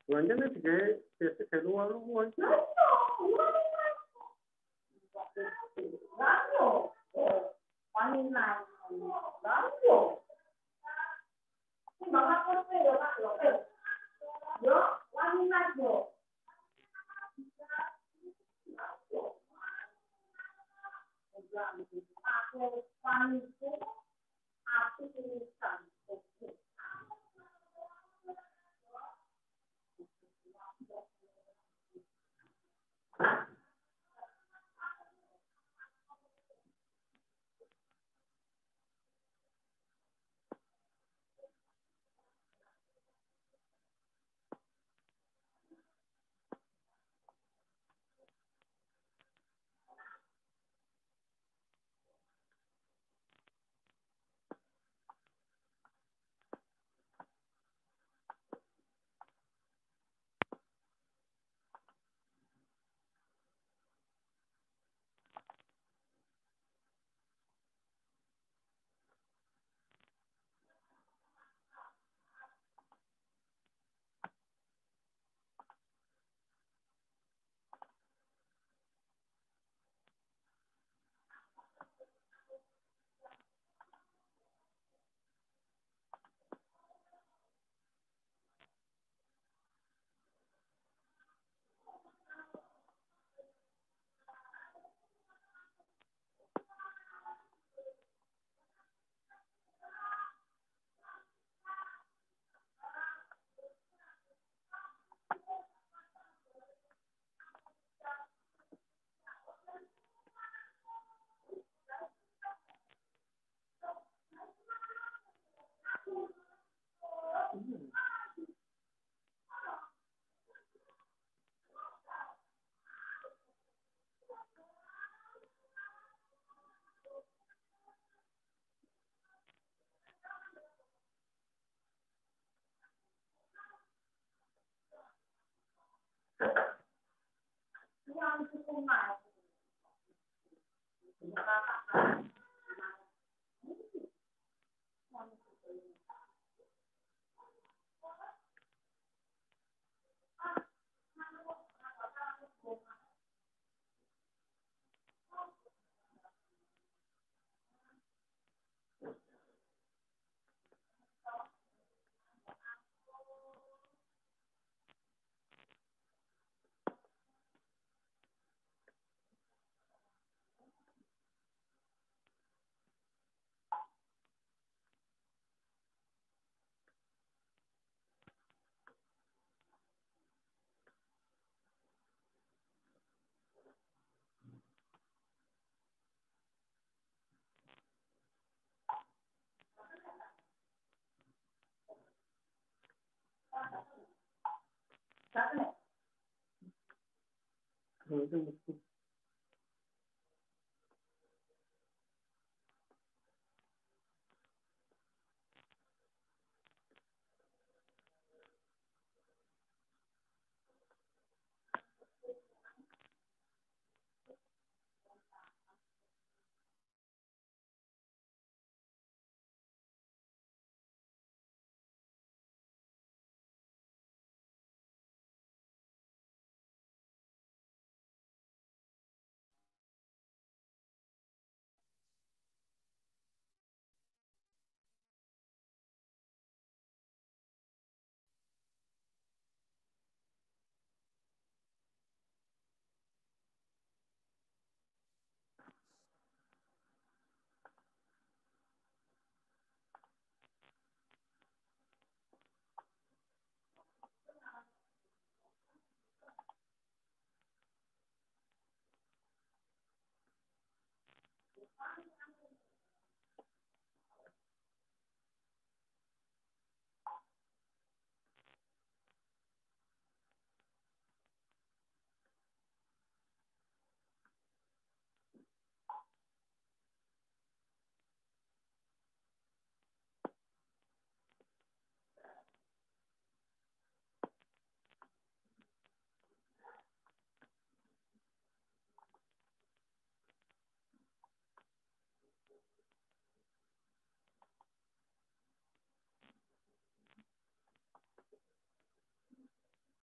Belanjanya biasa keluar-luar.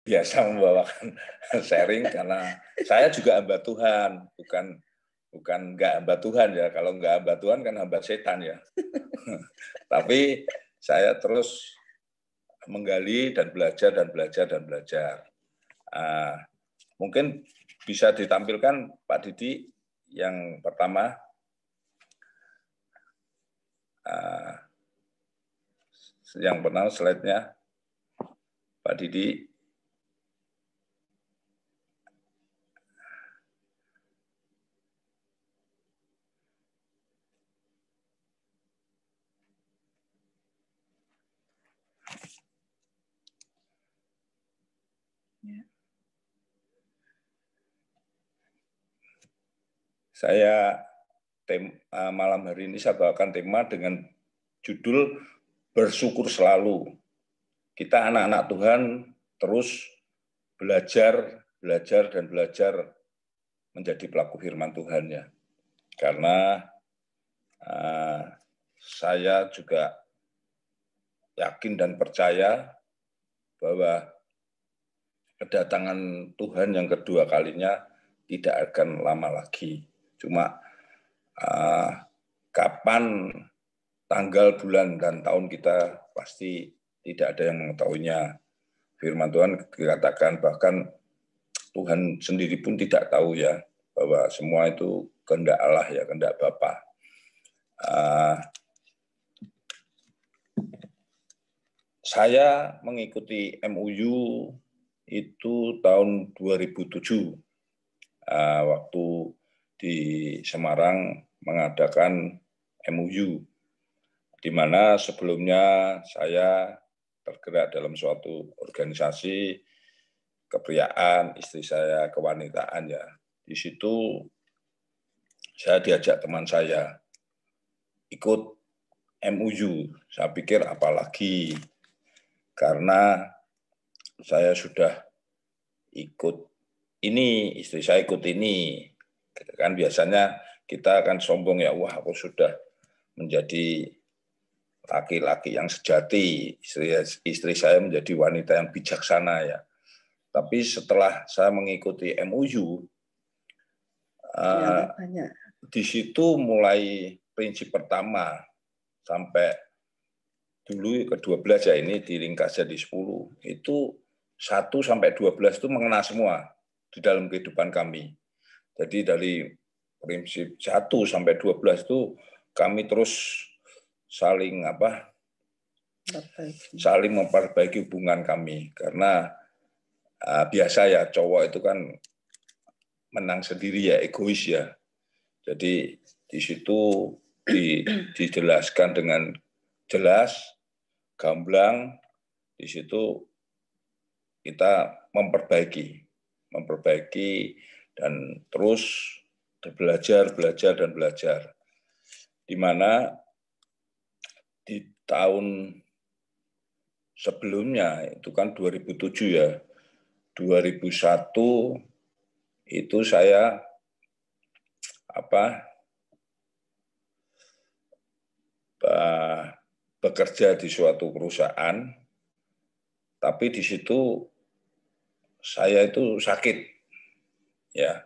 biasa membawakan sharing karena saya juga hamba Tuhan, bukan nggak hamba Tuhan ya. Kalau nggak hamba Tuhan kan hamba setan ya. Tapi saya terus menggali dan belajar dan belajar dan belajar. Mungkin bisa ditampilkan Pak Didi yang pertama. Yang pertama slide-nya, Pak Didi. Saya malam hari ini saya bawakan tema dengan judul bersyukur selalu. Kita anak-anak Tuhan terus belajar dan belajar menjadi pelaku firman Tuhan ya. Karena saya juga yakin dan percaya bahwa kedatangan Tuhan yang kedua kalinya tidak akan lama lagi. Cuma kapan, tanggal, bulan, dan tahun kita pasti tidak ada yang mengetahuinya. Firman Tuhan dikatakan bahkan Tuhan sendiri pun tidak tahu ya, bahwa semua itu kehendak Allah ya, kehendak Bapa. Saya mengikuti MUU itu tahun 2007, waktu di Semarang mengadakan MUU, di mana sebelumnya saya tergerak dalam suatu organisasi kepriaan, istri saya kewanitaan ya. Di situ saya diajak teman saya ikut MUU. Saya pikir apalagi, karena saya sudah ikut ini, istri saya ikut ini. Kan biasanya kita akan sombong ya, wah aku sudah menjadi laki-laki yang sejati, istri saya menjadi wanita yang bijaksana ya. Tapi setelah saya mengikuti MUU, di situ mulai prinsip pertama sampai dulu ke-12 ya, ini diringkas jadi 10, itu 1 sampai 12 itu mengena semua di dalam kehidupan kami. Jadi dari prinsip 1 sampai 12 itu kami terus saling memperbaiki hubungan kami, karena biasa ya cowok itu kan menang sendiri ya, egois ya. Jadi di situ dijelaskan dengan jelas, gamblang. Di situ kita memperbaiki dan terus belajar dan belajar. Di mana di tahun sebelumnya itu kan 2007 ya, 2001 itu saya bekerja di suatu perusahaan, tapi di situ saya itu sakit ya,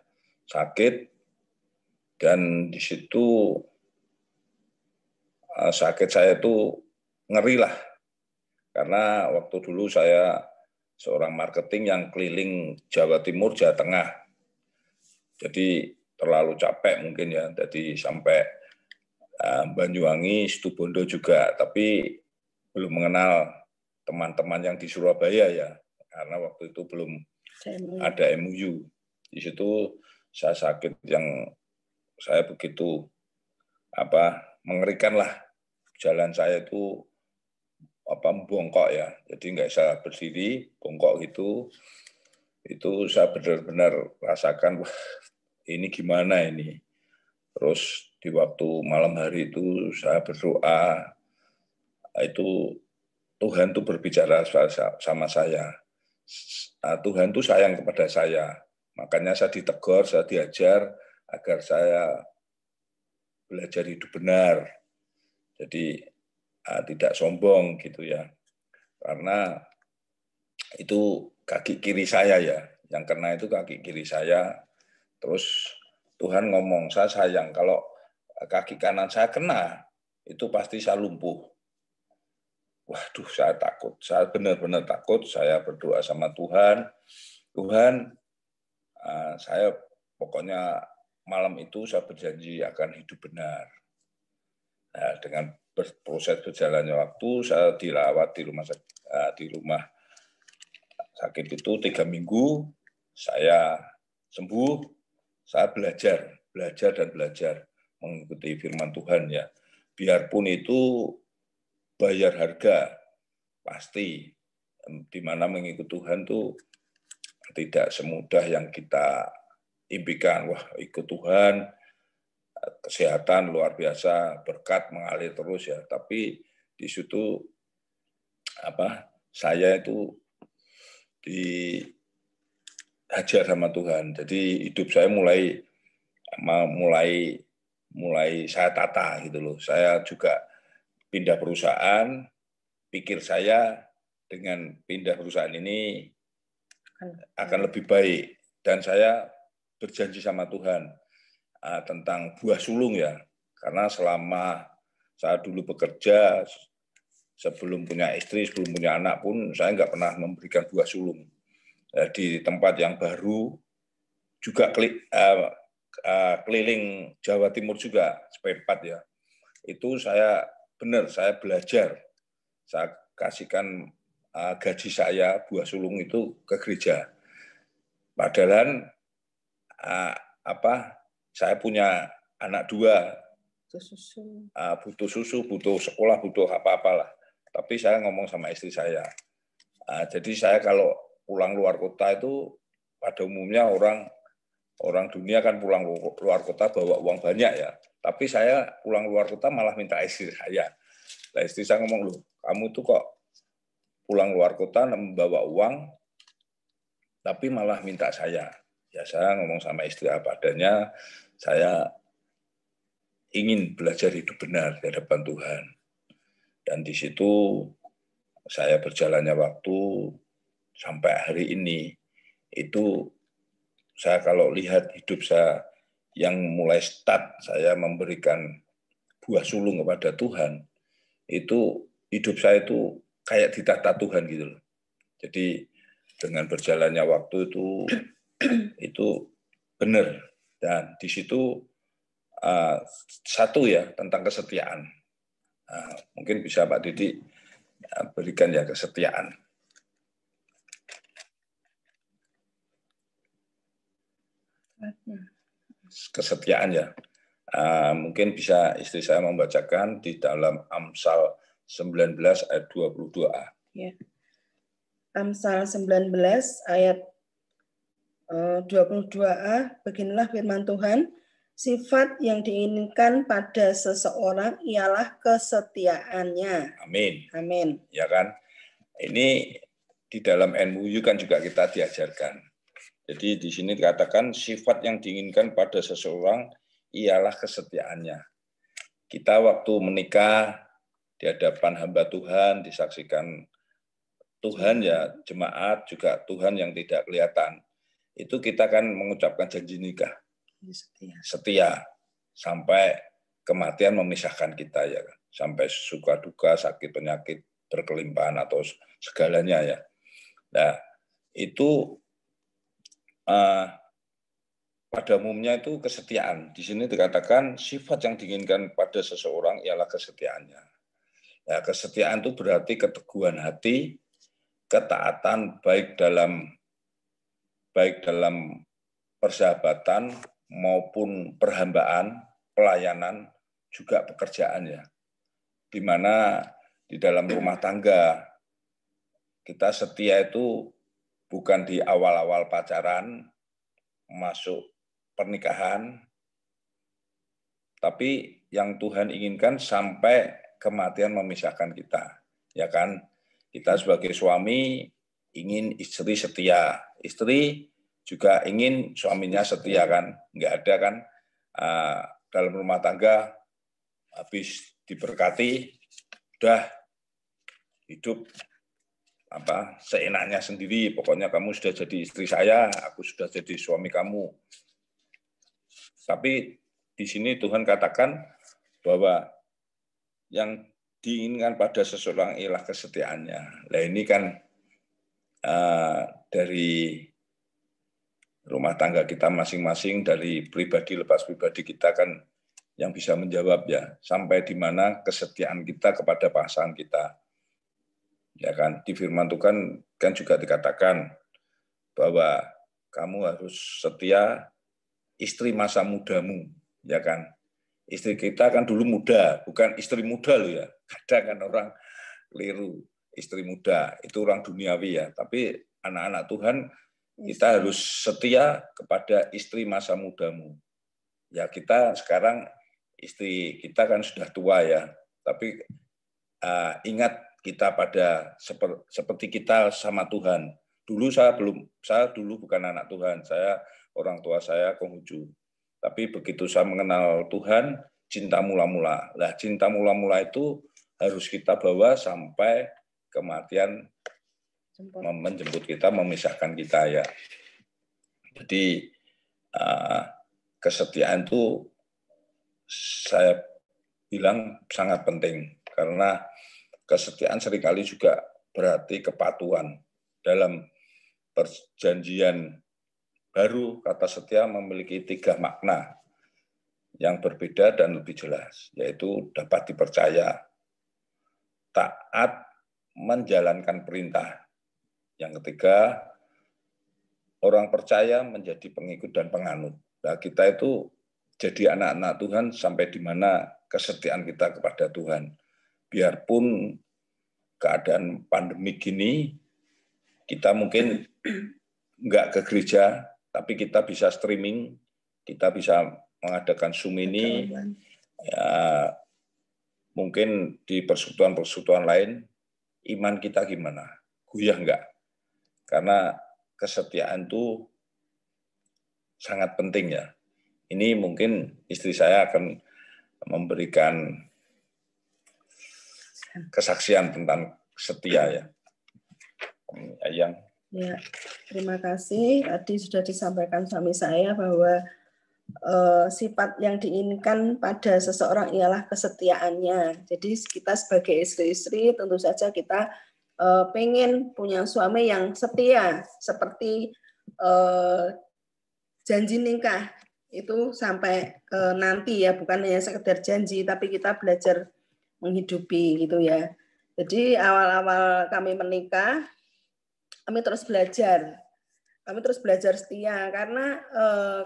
dan di situ sakit saya itu ngeri lah, karena waktu dulu saya seorang marketing yang keliling Jawa Timur, Jawa Tengah. Jadi terlalu capek mungkin ya, jadi sampai Banyuwangi, Situbondo juga, tapi belum mengenal teman-teman yang di Surabaya ya, karena waktu itu belum ada MUU. Di situ saya sakit yang saya begitu mengerikan lah, jalan saya itu bongkok ya, jadi nggak bisa berdiri, bongkok gitu. Itu saya benar-benar rasakan, wah ini gimana ini. Terus di waktu malam hari itu saya berdoa, itu Tuhan tuh berbicara sama saya. Tuhan tuh sayang kepada saya. Makanya saya ditegur, saya diajar agar saya belajar hidup benar. Jadi tidak sombong gitu ya. Karena itu kaki kiri saya ya, yang kena itu kaki kiri saya. Terus Tuhan ngomong, saya sayang kalau kaki kanan saya kena, itu pasti saya lumpuh. Waduh, saya takut. Saya benar-benar takut. Saya berdoa sama Tuhan. Tuhan, saya pokoknya malam itu saya berjanji akan hidup benar. Nah, dengan proses berjalannya waktu, saya dirawat di rumah sakit itu 3 minggu. Saya sembuh. Saya belajar mengikuti firman Tuhan ya. Biarpun itu bayar harga, pasti. Di mana mengikuti Tuhan tuh tidak semudah yang kita impikan. Wah, ikut Tuhan, kesehatan luar biasa, berkat mengalir terus ya. Tapi di situ saya itu dihajar sama Tuhan. Jadi hidup saya mulai saya tata gitu loh. Saya juga pindah perusahaan, pikir saya dengan pindah perusahaan ini akan lebih baik. Dan saya berjanji sama Tuhan tentang buah sulung ya. Karena selama saya dulu bekerja, sebelum punya istri, sebelum punya anak pun, saya nggak pernah memberikan buah sulung. Di tempat yang baru, juga keliling Jawa Timur juga, spare part ya. Itu saya belajar. Saya kasihkan gaji saya, buah sulung itu ke gereja. Padahal saya punya anak 2, butuh susu, butuh sekolah, butuh apa-apalah. Tapi saya ngomong sama istri saya. Jadi saya kalau pulang luar kota itu pada umumnya orang dunia kan pulang luar kota bawa uang banyak ya. Tapi saya pulang luar kota malah minta istri saya. Nah, istri saya ngomong, loh, kamu tuh kok pulang luar kota membawa uang, tapi malah minta saya. Ya saya ngomong sama istri apa adanya, saya ingin belajar hidup benar di hadapan Tuhan. Dan di situ saya berjalannya waktu sampai hari ini, itu saya kalau lihat hidup saya yang mulai start saya memberikan buah sulung kepada Tuhan, itu hidup saya itu kayak ditata Tuhan gitu loh. Jadi dengan berjalannya waktu itu benar. Dan di situ satu ya tentang kesetiaan. Mungkin bisa Pak Didi berikan ya kesetiaan. Kesetiaan ya. Mungkin bisa istri saya membacakan di dalam Amsal 19 ayat 22a. Ya. Amsal 19 ayat 22a, beginilah firman Tuhan, sifat yang diinginkan pada seseorang ialah kesetiaannya. Amin. Amin. Ya kan? Ini di dalam NMUU kan juga kita diajarkan. Jadi di sini dikatakan sifat yang diinginkan pada seseorang ialah kesetiaannya. Kita waktu menikah di hadapan hamba Tuhan, disaksikan Tuhan ya, jemaat juga Tuhan yang tidak kelihatan. Itu kita kan mengucapkan janji nikah. Setia. Sampai kematian memisahkan kita ya. Sampai suka duka, sakit, penyakit, berkelimpahan atau segalanya ya. Nah, itu pada umumnya itu kesetiaan. Di sini dikatakan sifat yang diinginkan pada seseorang ialah kesetiaannya. Ya, kesetiaan itu berarti keteguhan hati, ketaatan baik dalam persahabatan maupun perhambaan, pelayanan, juga pekerjaan ya. Di mana di dalam rumah tangga kita setia itu bukan di awal-awal pacaran, masuk pernikahan, tapi yang Tuhan inginkan sampai kematian memisahkan kita. Ya kan? Kita sebagai suami ingin istri setia, istri juga ingin suaminya setia kan? Nggak ada kan dalam rumah tangga habis diberkati, udah hidup seenaknya sendiri. Pokoknya kamu sudah jadi istri saya, aku sudah jadi suami kamu. Tapi di sini Tuhan katakan bahwa yang diinginkan pada seseorang ialah kesetiaannya. Nah ini kan dari rumah tangga kita masing-masing, dari pribadi lepas pribadi kita kan yang bisa menjawab ya, sampai di mana kesetiaan kita kepada pasangan kita. Ya kan, di firman Tuhan kan juga dikatakan bahwa kamu harus setia istri masa mudamu, ya kan. Istri kita kan dulu muda, bukan istri muda loh ya. Kadang kan orang keliru, istri muda itu orang duniawi ya, tapi anak-anak Tuhan kita harus setia kepada istri masa mudamu. Ya kita sekarang istri kita kan sudah tua ya, tapi ingat kita pada seperti kita sama Tuhan. Saya dulu bukan anak Tuhan, saya orang tua saya Konghucu. Tapi begitu saya mengenal Tuhan, cinta mula-mula. Nah, cinta mula-mula itu harus kita bawa sampai kematian menjemput kita, memisahkan kita ya. Jadi kesetiaan itu saya bilang sangat penting karena kesetiaan seringkali juga berarti kepatuhan. Dalam perjanjian baru, kata setia memiliki 3 makna yang berbeda dan lebih jelas, yaitu dapat dipercaya, taat, menjalankan perintah. Yang ketiga, orang percaya menjadi pengikut dan penganut. Nah, kita itu jadi anak-anak Tuhan sampai di mana kesetiaan kita kepada Tuhan. Biarpun keadaan pandemi gini, kita mungkin nggak ke gereja, tapi kita bisa streaming, kita bisa mengadakan Zoom ini, ya, mungkin di persekutuan-persekutuan lain, iman kita gimana? Goyah nggak? Karena kesetiaan itu sangat penting ya. Ini mungkin istri saya akan memberikan kesaksian tentang setia ya. Ayang. Ya, terima kasih. Tadi sudah disampaikan suami saya bahwa sifat yang diinginkan pada seseorang ialah kesetiaannya. Jadi kita sebagai istri-istri tentu saja kita pengen punya suami yang setia, seperti janji nikah itu sampai nanti ya, bukan hanya sekedar janji, tapi kita belajar menghidupi gitu ya. Jadi awal-awal kami menikah, kami terus belajar setia karena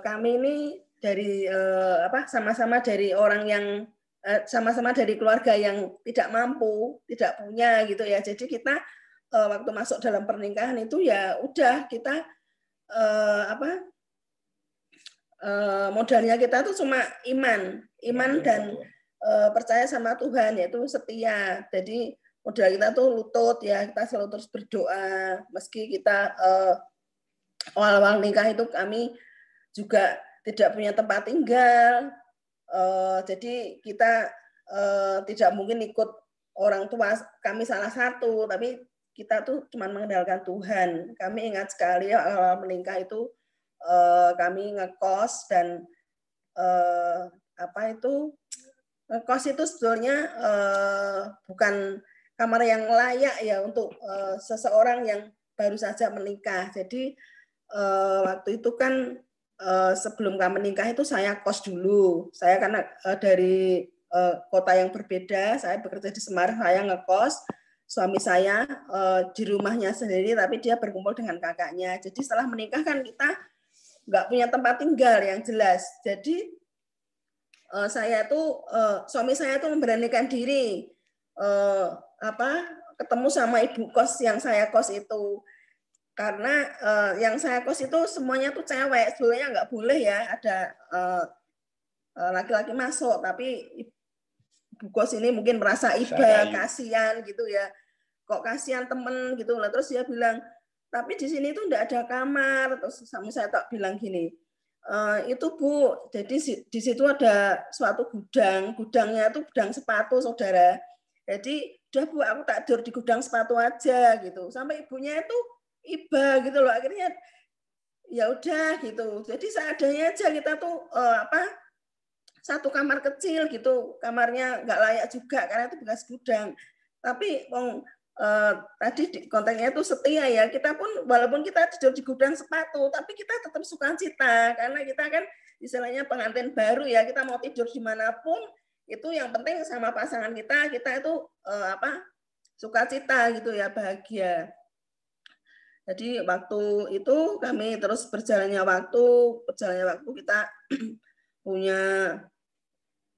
kami ini dari sama-sama dari orang yang sama-sama dari keluarga yang tidak mampu, tidak punya gitu ya. Jadi kita waktu masuk dalam pernikahan itu ya udah kita modalnya kita tuh cuma iman dan percaya sama Tuhan, yaitu setia. Jadi modal kita tuh lutut ya, kita selalu terus berdoa. Meski kita awal-awal nikah itu kami juga tidak punya tempat tinggal, jadi kita tidak mungkin ikut orang tua kami salah satu, tapi kita tuh cuma mengandalkan Tuhan. Kami ingat sekali awal menikah itu kami ngekos dan ngekos itu sebetulnya bukan kamar yang layak ya untuk seseorang yang baru saja menikah. Jadi waktu itu kan sebelum kami menikah itu saya kos dulu. Saya karena dari kota yang berbeda, saya bekerja di Semarang, saya ngekos. Suami saya di rumahnya sendiri, tapi dia berkumpul dengan kakaknya. Jadi setelah menikah kan kita nggak punya tempat tinggal yang jelas. Jadi suami saya tuh memberanikan diri ketemu sama ibu kos yang saya kos itu. Karena yang saya kos itu semuanya tuh cewek, sebenarnya nggak boleh ya ada laki-laki masuk, tapi ibu kos ini mungkin merasa iba, kasihan gitu ya, kok kasihan temen gitu lah. Terus dia bilang, tapi di sini tuh nggak ada kamar. Terus saya tak bilang gini, itu Bu, jadi di situ ada suatu gudangnya tuh gudang sepatu saudara. Jadi udah Bu, aku tak tidur di gudang sepatu aja gitu. Sampai ibunya itu iba gitu loh. Akhirnya ya udah gitu. Jadi seadanya aja kita tuh satu kamar kecil gitu. Kamarnya nggak layak juga karena itu bekas gudang. Tapi tadi kontennya itu setia ya. Kita pun walaupun kita tidur di gudang sepatu, tapi kita tetap sukacita karena kita kan istilahnya pengantin baru ya. Kita mau tidur dimanapun itu yang penting sama pasangan kita itu sukacita gitu ya, bahagia. Jadi waktu itu kami terus berjalannya waktu kita punya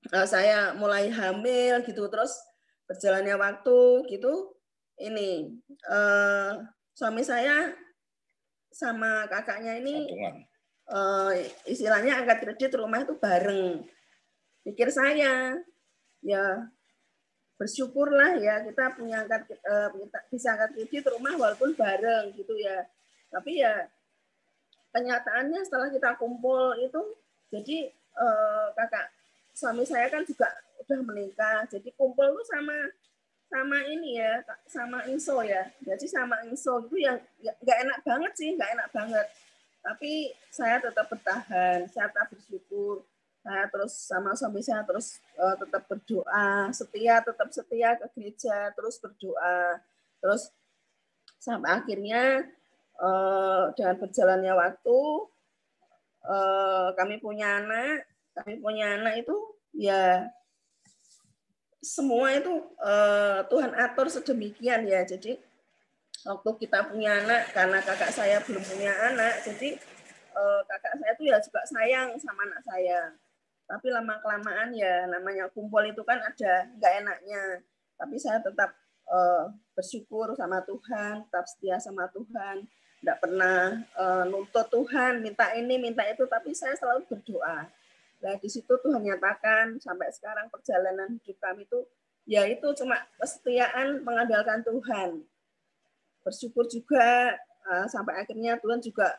saya mulai hamil gitu, terus berjalannya waktu gitu ini suami saya sama kakaknya ini istilahnya angkat kredit rumah itu bareng. Pikir saya ya bersyukurlah ya kita punya bisa angkat kredit rumah walaupun bareng gitu ya. Tapi ya kenyataannya setelah kita kumpul itu jadi kakak suami saya kan juga udah menikah. Jadi kumpul tuh sama ini ya, sama Inso ya. Jadi sama Inso itu yang nggak enak banget sih, nggak enak banget. Tapi saya tetap bertahan, saya tetap bersyukur. Saya terus sama suami saya terus tetap berdoa, tetap setia ke gereja, terus berdoa. Terus sampai akhirnya dengan berjalannya waktu kami punya anak itu ya semua itu Tuhan atur sedemikian ya. Jadi waktu kita punya anak, karena kakak saya belum punya anak, jadi kakak saya itu ya juga sayang sama anak saya. Tapi lama-kelamaan ya namanya kumpul itu kan ada nggak enaknya. Tapi saya tetap bersyukur sama Tuhan, tetap setia sama Tuhan. Nggak pernah nuntut Tuhan, minta ini, minta itu, tapi saya selalu berdoa. Nah, di situ Tuhan nyatakan sampai sekarang perjalanan hidup kami itu ya itu cuma kesetiaan mengandalkan Tuhan. Bersyukur juga sampai akhirnya Tuhan juga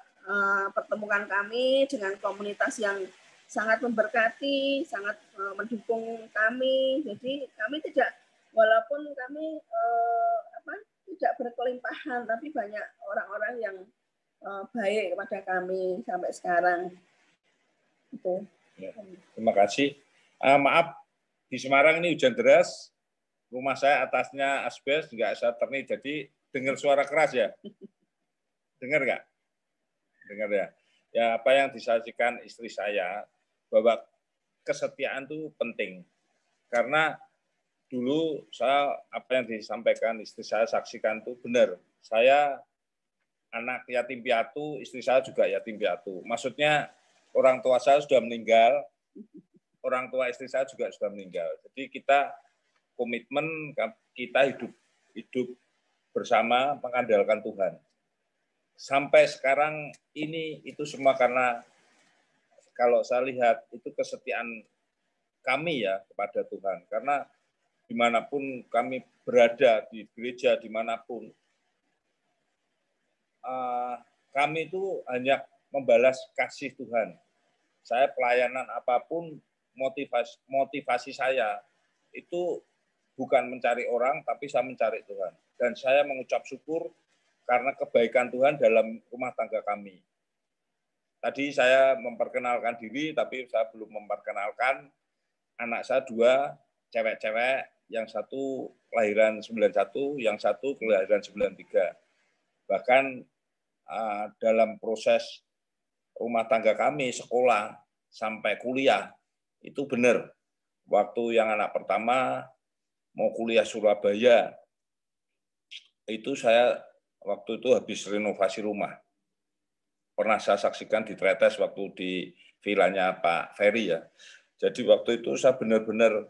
pertemukan kami dengan komunitas yang sangat memberkati, sangat mendukung kami. Jadi kami tidak, walaupun kami tidak berkelimpahan, tapi banyak orang-orang yang baik kepada kami sampai sekarang. Itu. Ya, terima kasih. Maaf, di Semarang ini hujan deras. Rumah saya atasnya asbes, nggak saterni, jadi dengar suara keras ya. Dengar nggak? Dengar ya. Ya, apa yang disajikan istri saya, bahwa kesetiaan itu penting. Karena dulu apa yang disampaikan istri saya saksikan itu benar. Saya anak yatim piatu, istri saya juga yatim piatu. Maksudnya orang tua saya sudah meninggal, orang tua istri saya juga sudah meninggal. Jadi kita komitmen kita hidup bersama mengandalkan Tuhan. Sampai sekarang ini itu semua karena kalau saya lihat itu kesetiaan kami ya kepada Tuhan. Karena dimanapun kami berada di gereja, dimanapun kami itu hanya membalas kasih Tuhan. Saya pelayanan apapun, motivasi saya itu bukan mencari orang, tapi saya mencari Tuhan. Dan saya mengucap syukur karena kebaikan Tuhan dalam rumah tangga kami. Tadi saya memperkenalkan diri, tapi saya belum memperkenalkan anak saya 2 cewek-cewek, yang satu kelahiran 91, yang satu kelahiran 93. Bahkan dalam proses rumah tangga kami, sekolah sampai kuliah, itu benar. Waktu yang anak pertama mau kuliah Surabaya, itu saya waktu itu habis renovasi rumah. Pernah saya saksikan di Tretes waktu di vilanya Pak Ferry ya. Jadi waktu itu saya benar-benar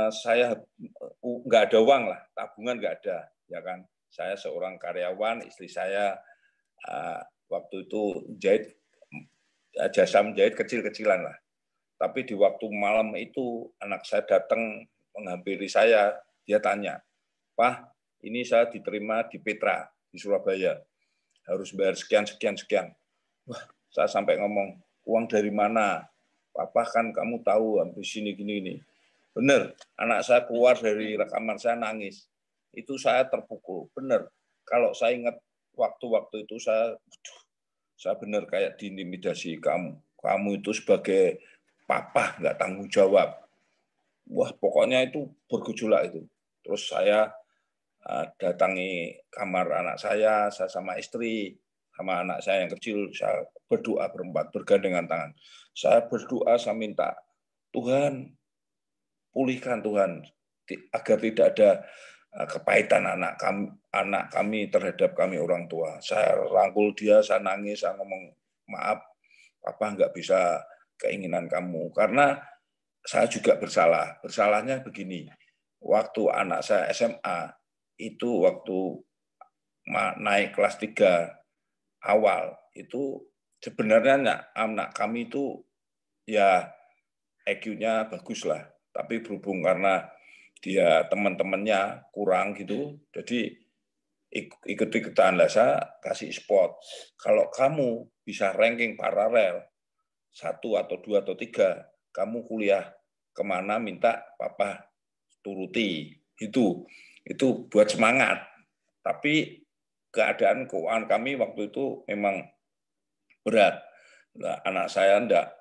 saya nggak ada uang lah, tabungan nggak ada, ya kan. Saya seorang karyawan, istri saya waktu itu jahit, jasa menjahit kecil-kecilan lah. Tapi di waktu malam itu anak saya datang menghampiri saya, dia tanya, "Pak, ini saya diterima di Petra di Surabaya, harus bayar sekian. Wah, saya sampai ngomong, uang dari mana? Papa kan kamu tahu habis ini gini. Bener, anak saya keluar dari rekaman saya nangis. Itu saya terpukul, bener. Kalau saya ingat waktu-waktu itu saya bener kayak diintimidasi kamu. Kamu itu sebagai papa nggak tanggung jawab. Wah, pokoknya itu bergejolak itu. Terus saya datangi kamar anak saya sama istri, sama anak saya yang kecil, saya berdoa berempat, bergandengan tangan. Saya berdoa, saya minta, Tuhan, pulihkan Tuhan, agar tidak ada kepahitan anak kami terhadap kami orang tua. Saya rangkul dia, saya nangis, saya ngomong, maaf, Papa nggak bisa keinginan kamu. Karena saya juga bersalah. Bersalahnya begini, waktu anak saya SMA, itu waktu naik kelas 3 awal, itu sebenarnya anak kami itu ya EQ-nya bagus lah. Tapi berhubung karena dia teman-temannya kurang gitu, jadi ikut-ikutan lah, saya kasih spot. Kalau kamu bisa ranking paralel 1 atau 2 atau 3, kamu kuliah kemana minta papa turuti. Itu buat semangat. Tapi keadaan keuangan kami waktu itu memang berat. Nah, anak saya enggak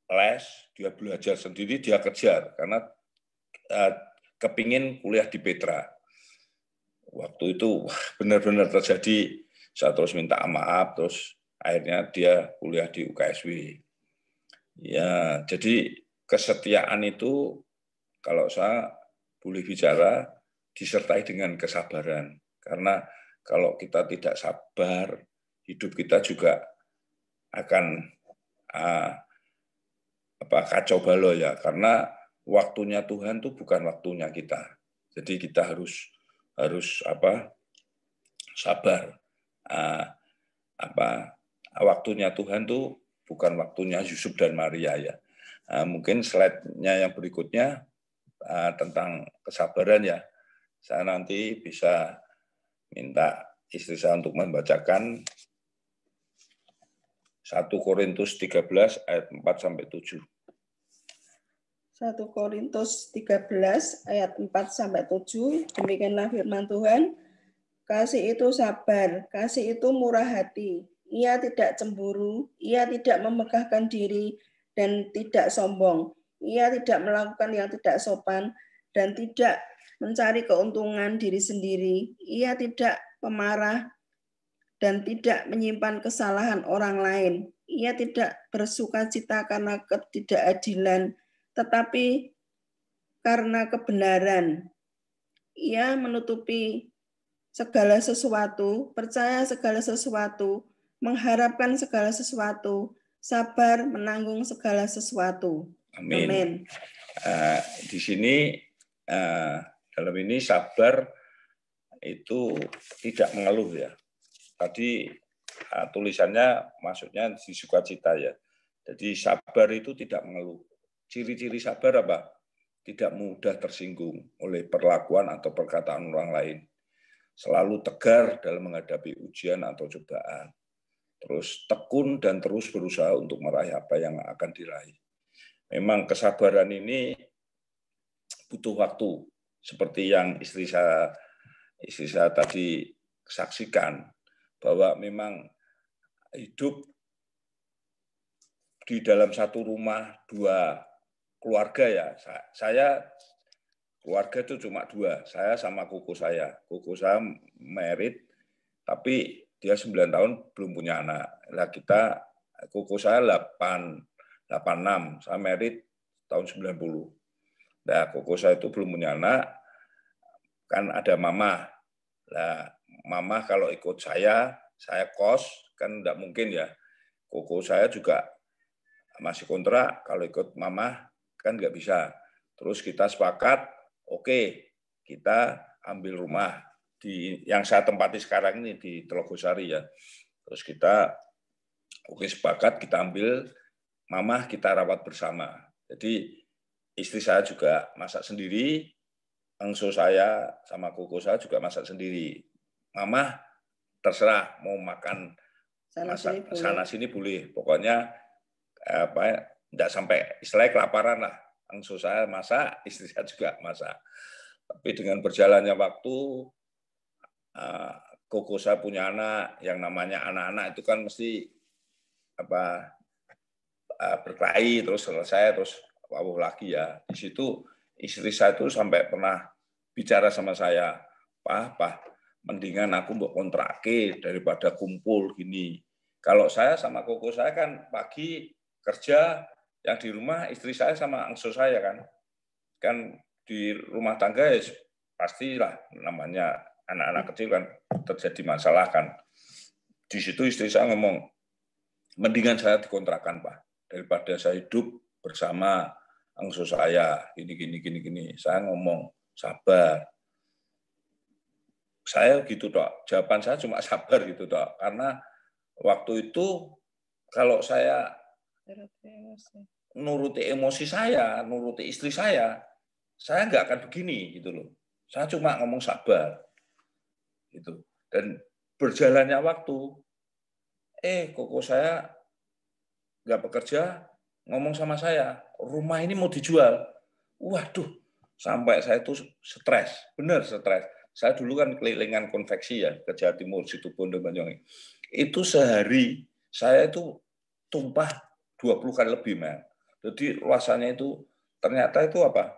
les, dia belajar sendiri, dia kejar karena kepingin kuliah di Petra. Waktu itu benar-benar terjadi, saya terus minta maaf, terus akhirnya dia kuliah di UKSW. Ya, jadi kesetiaan itu kalau saya boleh bicara disertai dengan kesabaran. Karena kalau kita tidak sabar, hidup kita juga akan kacau balau ya. Karena waktunya Tuhan itu bukan waktunya kita. Jadi kita harus sabar. Waktunya Tuhan itu bukan waktunya Yusuf dan Maria ya. Mungkin slide-nya yang berikutnya tentang kesabaran ya. Saya nanti bisa minta istri saya untuk membacakan 1 Korintus 13 ayat 4 sampai 7. 1 Korintus 13 ayat 4 sampai 7. Demikianlah firman Tuhan. Kasih itu sabar, kasih itu murah hati. Ia tidak cemburu, ia tidak memegahkan diri dan tidak sombong. Ia tidak melakukan yang tidak sopan dan tidak mencari keuntungan diri sendiri. Ia tidak pemarah dan tidak menyimpan kesalahan orang lain. Ia tidak bersukacita karena ketidakadilan, tetapi karena kebenaran. Ia menutupi segala sesuatu, percaya segala sesuatu, mengharapkan segala sesuatu, sabar menanggung segala sesuatu. Amin. Amin. Di sini dalam ini sabar itu tidak mengeluh ya. Tadi tulisannya maksudnya di sukacita ya. Jadi sabar itu tidak mengeluh. Ciri-ciri sabar apa? Tidak mudah tersinggung oleh perlakuan atau perkataan orang lain. Selalu tegar dalam menghadapi ujian atau cobaan. Terus tekun dan terus berusaha untuk meraih apa yang akan diraih. Memang kesabaran ini butuh waktu. Seperti yang istri saya tadi saksikan, bahwa memang hidup di dalam satu rumah 2 keluarga ya. Saya keluarga itu cuma 2, saya sama kuku saya. Kuku saya married, tapi dia 9 tahun belum punya anak. Nah kuku saya 86, saya married tahun 90. Nah kuku saya itu belum punya anak, kan ada mama. Nah mama kalau ikut saya kos, kan enggak mungkin ya. Kuku saya juga masih kontrak, kalau ikut mama kan nggak bisa. Terus kita sepakat, oke, kita ambil rumah di yang saya tempati sekarang ini di Telogosari ya. Terus kita sepakat kita ambil, mama kita rawat bersama. Jadi istri saya juga masak sendiri, engso saya sama kuku saya juga masak sendiri. Mama terserah mau makan sana sini boleh. Pokoknya enggak sampai istilahnya kelaparan lah. angso saya masak, istri saya juga masak. Tapi dengan berjalannya waktu, koko saya punya anak, yang namanya anak-anak itu kan mesti berkelahi, terus selesai, terus lagi ya. Di situ istri saya itu sampai pernah bicara sama saya, Pak, mendingan aku mau kontrake daripada kumpul gini. Kalau saya sama koko saya kan pagi kerja, yang di rumah istri saya sama angso saya kan di rumah tangga ya pastilah namanya anak-anak kecil kan terjadi masalah kan. Di situ istri saya ngomong, mendingan saya dikontrakan Pak, daripada saya hidup bersama angso saya gini. Saya ngomong sabar. Saya gitu Dok, jawaban saya cuma sabar gitu Dok, karena waktu itu kalau saya nuruti emosi saya, nuruti istri saya nggak akan begini gitu loh. Saya cuma ngomong sabar gitu. Dan berjalannya waktu, koko saya nggak bekerja, ngomong sama saya, rumah ini mau dijual. Waduh, sampai saya itu stres, benar stres. Saya dulu kan kelilingan konveksi ya, ke Jawa Timur, Situbondo, Banyuwangi. Itu sehari saya itu tumpah 20 kali lebih, Mel. Jadi rasanya itu ternyata itu apa?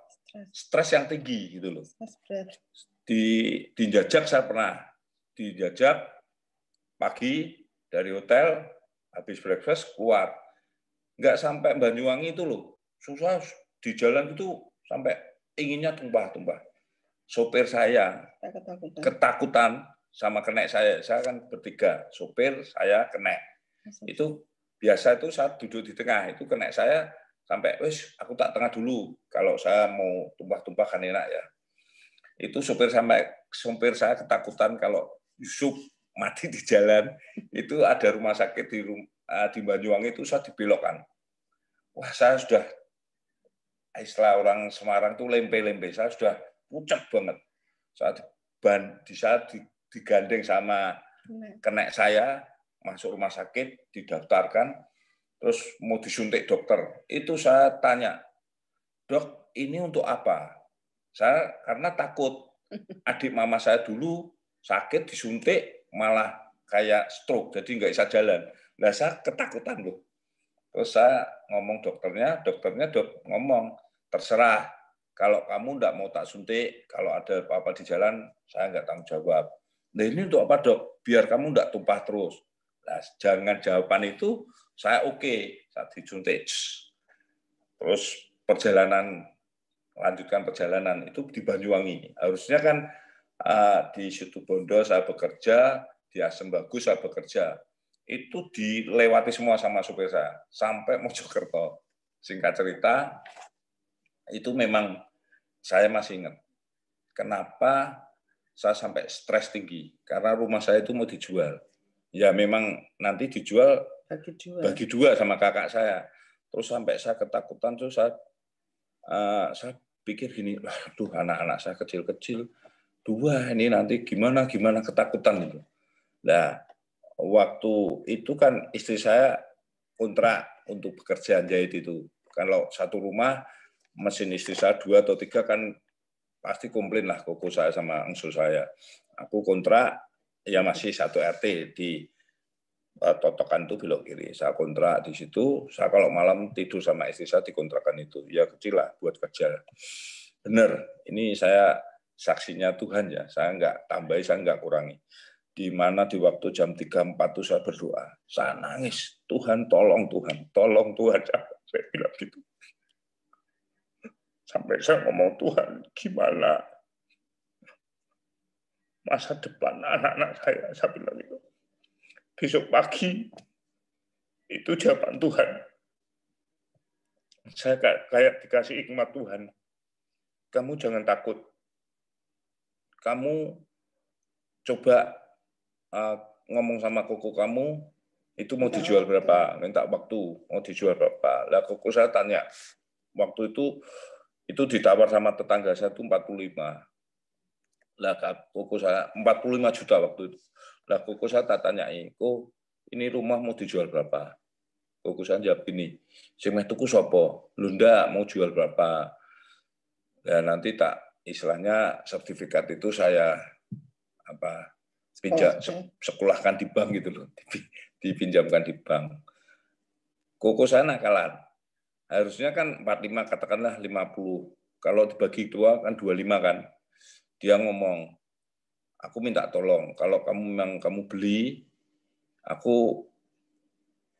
Stres yang tinggi gitu loh. Di Jajak saya pernah. Di Jajak pagi dari hotel, habis breakfast keluar. Nggak sampai Banyuwangi itu loh. Susah di jalan itu sampai inginnya tumpah-tumpah. Sopir saya ketakutan sama kenek saya kan bertiga, sopir saya kenek. Itu biasa itu saat duduk di tengah itu kenek saya sampai wes aku tak tengah dulu kalau saya mau tumpah-tumpah kan enak ya. Itu sopir saya ketakutan kalau Yusuf mati di jalan. Itu ada rumah sakit di Banyuwangi itu saya dibelokkan. Wah saya sudah istilah orang Semarang itu lempe-lempe, saya sudah pucat banget. Saat digandeng sama kenek saya, masuk rumah sakit, didaftarkan, terus mau disuntik dokter. Itu saya tanya, Dok, ini untuk apa? Saya karena takut. Adik mama saya dulu sakit, disuntik, malah kayak stroke, jadi nggak bisa jalan. Nah, saya ketakutan loh. Terus saya ngomong dokternya ngomong, terserah. Kalau kamu enggak mau tak suntik, kalau ada apa-apa di jalan, saya enggak tanggung jawab. Nah ini untuk apa Dok? Biar kamu enggak tumpah terus. Nah, jangan jawaban itu, saya oke, saat disuntik. Terus lanjutkan perjalanan, itu di Banyuwangi. Harusnya kan di Situbondo saya bekerja, di Asem Bagus saya bekerja. Itu dilewati semua sama supir saya, sampai Mojokerto. Singkat cerita, itu memang saya masih ingat kenapa saya sampai stres tinggi, karena rumah saya itu mau dijual. Ya memang nanti dijual bagi dua sama kakak saya. Terus sampai saya ketakutan, terus saya pikir gini, aduh anak-anak saya kecil-kecil, dua ini nanti gimana ketakutan itu. Nah, waktu itu kan istri saya kontrak untuk pekerjaan jahit itu. Kalau satu rumah, mesin istri saya 2 atau 3 kan pasti komplain lah koko saya sama angso saya. Aku kontrak, ya masih satu RT di Totokan itu belok kiri. Saya kontrak di situ, saya kalau malam tidur sama istri saya di kontrakan itu. Ya kecil lah buat kerja. Benar, ini saya saksinya Tuhan ya. Saya nggak tambahi, saya nggak kurangi. Di mana di waktu jam 3-4 itu saya berdoa. Saya nangis, Tuhan tolong Tuhan. Saya bilang gitu. Sampai saya ngomong, Tuhan gimana masa depan anak-anak saya bilang gitu. Besok pagi itu jawaban Tuhan. Saya kayak dikasih hikmat Tuhan. Kamu jangan takut. Kamu coba ngomong sama koko kamu, itu mau dijual berapa? Minta waktu, mau dijual berapa? Lah koko saya tanya, waktu itu ditawar sama tetangga saya itu 45. Lah koko saya 45 juta waktu itu. Lah koko saya tak tanyai, kok ini rumah mau dijual berapa? koko saya jawab gini, sing meh tuku sapa? Lho ndak, mau jual berapa? Ya nanti tak istilahnya sertifikat itu saya sekolahkan di bank gitu loh, dipinjamkan di bank. Koko saya nakalan. Harusnya kan 45, katakanlah 50. Kalau dibagi 2 kan 25 kan. Dia ngomong, aku minta tolong, kalau kamu beli,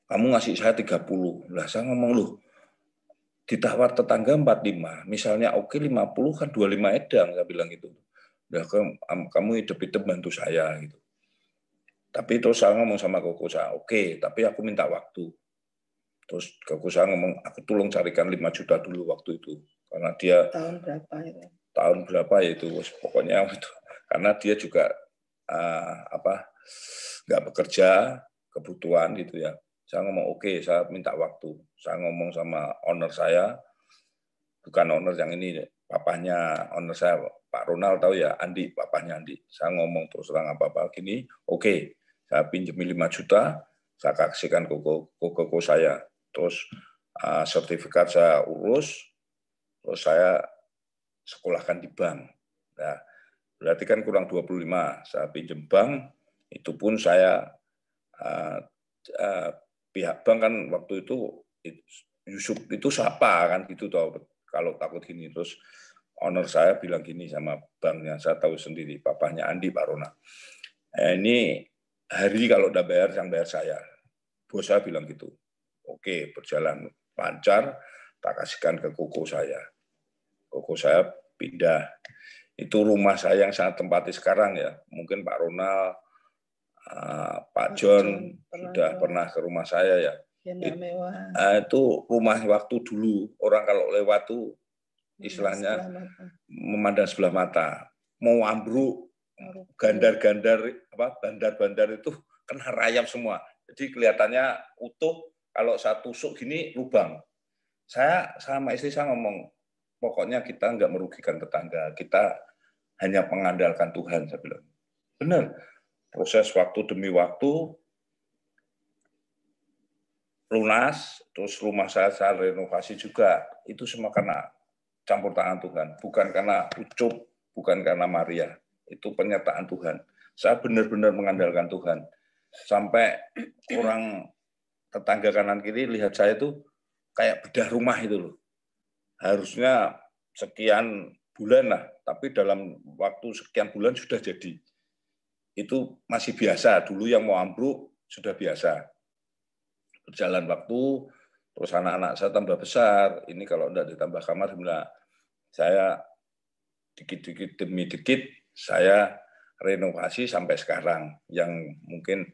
kamu ngasih saya 30. Lah saya ngomong, loh, ditawar tetangga 45, misalnya oke 50 kan 25 edang, saya bilang gitu. Nah, kamu hidup-hidup bantu saya gitu. Tapi terus saya ngomong sama koko saya, oke, tapi aku minta waktu. Terus koko saya ngomong, aku tolong carikan 5 juta dulu waktu itu. Karena dia tahun berapa itu? Tahun berapa ya itu, pokoknya itu. Karena dia juga nggak bekerja, kebutuhan gitu ya. Saya ngomong oke, saya minta waktu. Saya ngomong sama owner saya, bukan owner yang ini, papahnya owner saya, Pak Ronald tahu ya, Andi, papahnya Andi. Saya ngomong terus terang apa-apa gini, oke, saya pinjami 5 juta, saya kasihkan koko saya. Terus sertifikat saya urus, terus saya sekolahkan di bank. Nah, berarti kan kurang 25. Saya pinjam bank, itu pun saya pihak bank kan waktu itu Yusuf itu siapa kan gitu tahu kalau takut gini. Terus owner saya bilang gini sama banknya, saya tahu sendiri, papahnya Andi, Pak Rona. Ini hari kalau udah bayar, yang bayar saya. Bos saya bilang gitu. Oke, berjalan lancar, tak kasihkan ke koko saya. Koko saya pindah. Itu rumah saya yang saya tempati sekarang ya. Mungkin Pak Ronald, Pak John sudah pernah ke rumah saya ya. Itu rumah waktu dulu. Orang kalau lewat tuh istilahnya memandang sebelah mata. Mau ambruk, gandar-gandar, bandar-bandar itu kena rayap semua. Jadi kelihatannya utuh. Kalau saya tusuk gini, lubang. Saya sama istri saya ngomong, pokoknya kita nggak merugikan tetangga. Kita hanya mengandalkan Tuhan, saya bilang. Benar. Proses waktu demi waktu, lunas, terus rumah saya renovasi juga. Itu semua karena campur tangan Tuhan. Bukan karena ucup, bukan karena Maria. Itu penyertaan Tuhan. Saya benar-benar mengandalkan Tuhan. Sampai orang tetangga kanan kiri lihat saya itu kayak bedah rumah itu loh. Harusnya sekian bulan lah, tapi dalam waktu sekian bulan sudah jadi. Itu masih biasa, dulu yang mau ambruk sudah biasa. Berjalan waktu, terus anak-anak saya tambah besar, ini kalau tidak ditambah kamar, saya dikit-dikit demi dikit, saya renovasi sampai sekarang. Yang mungkin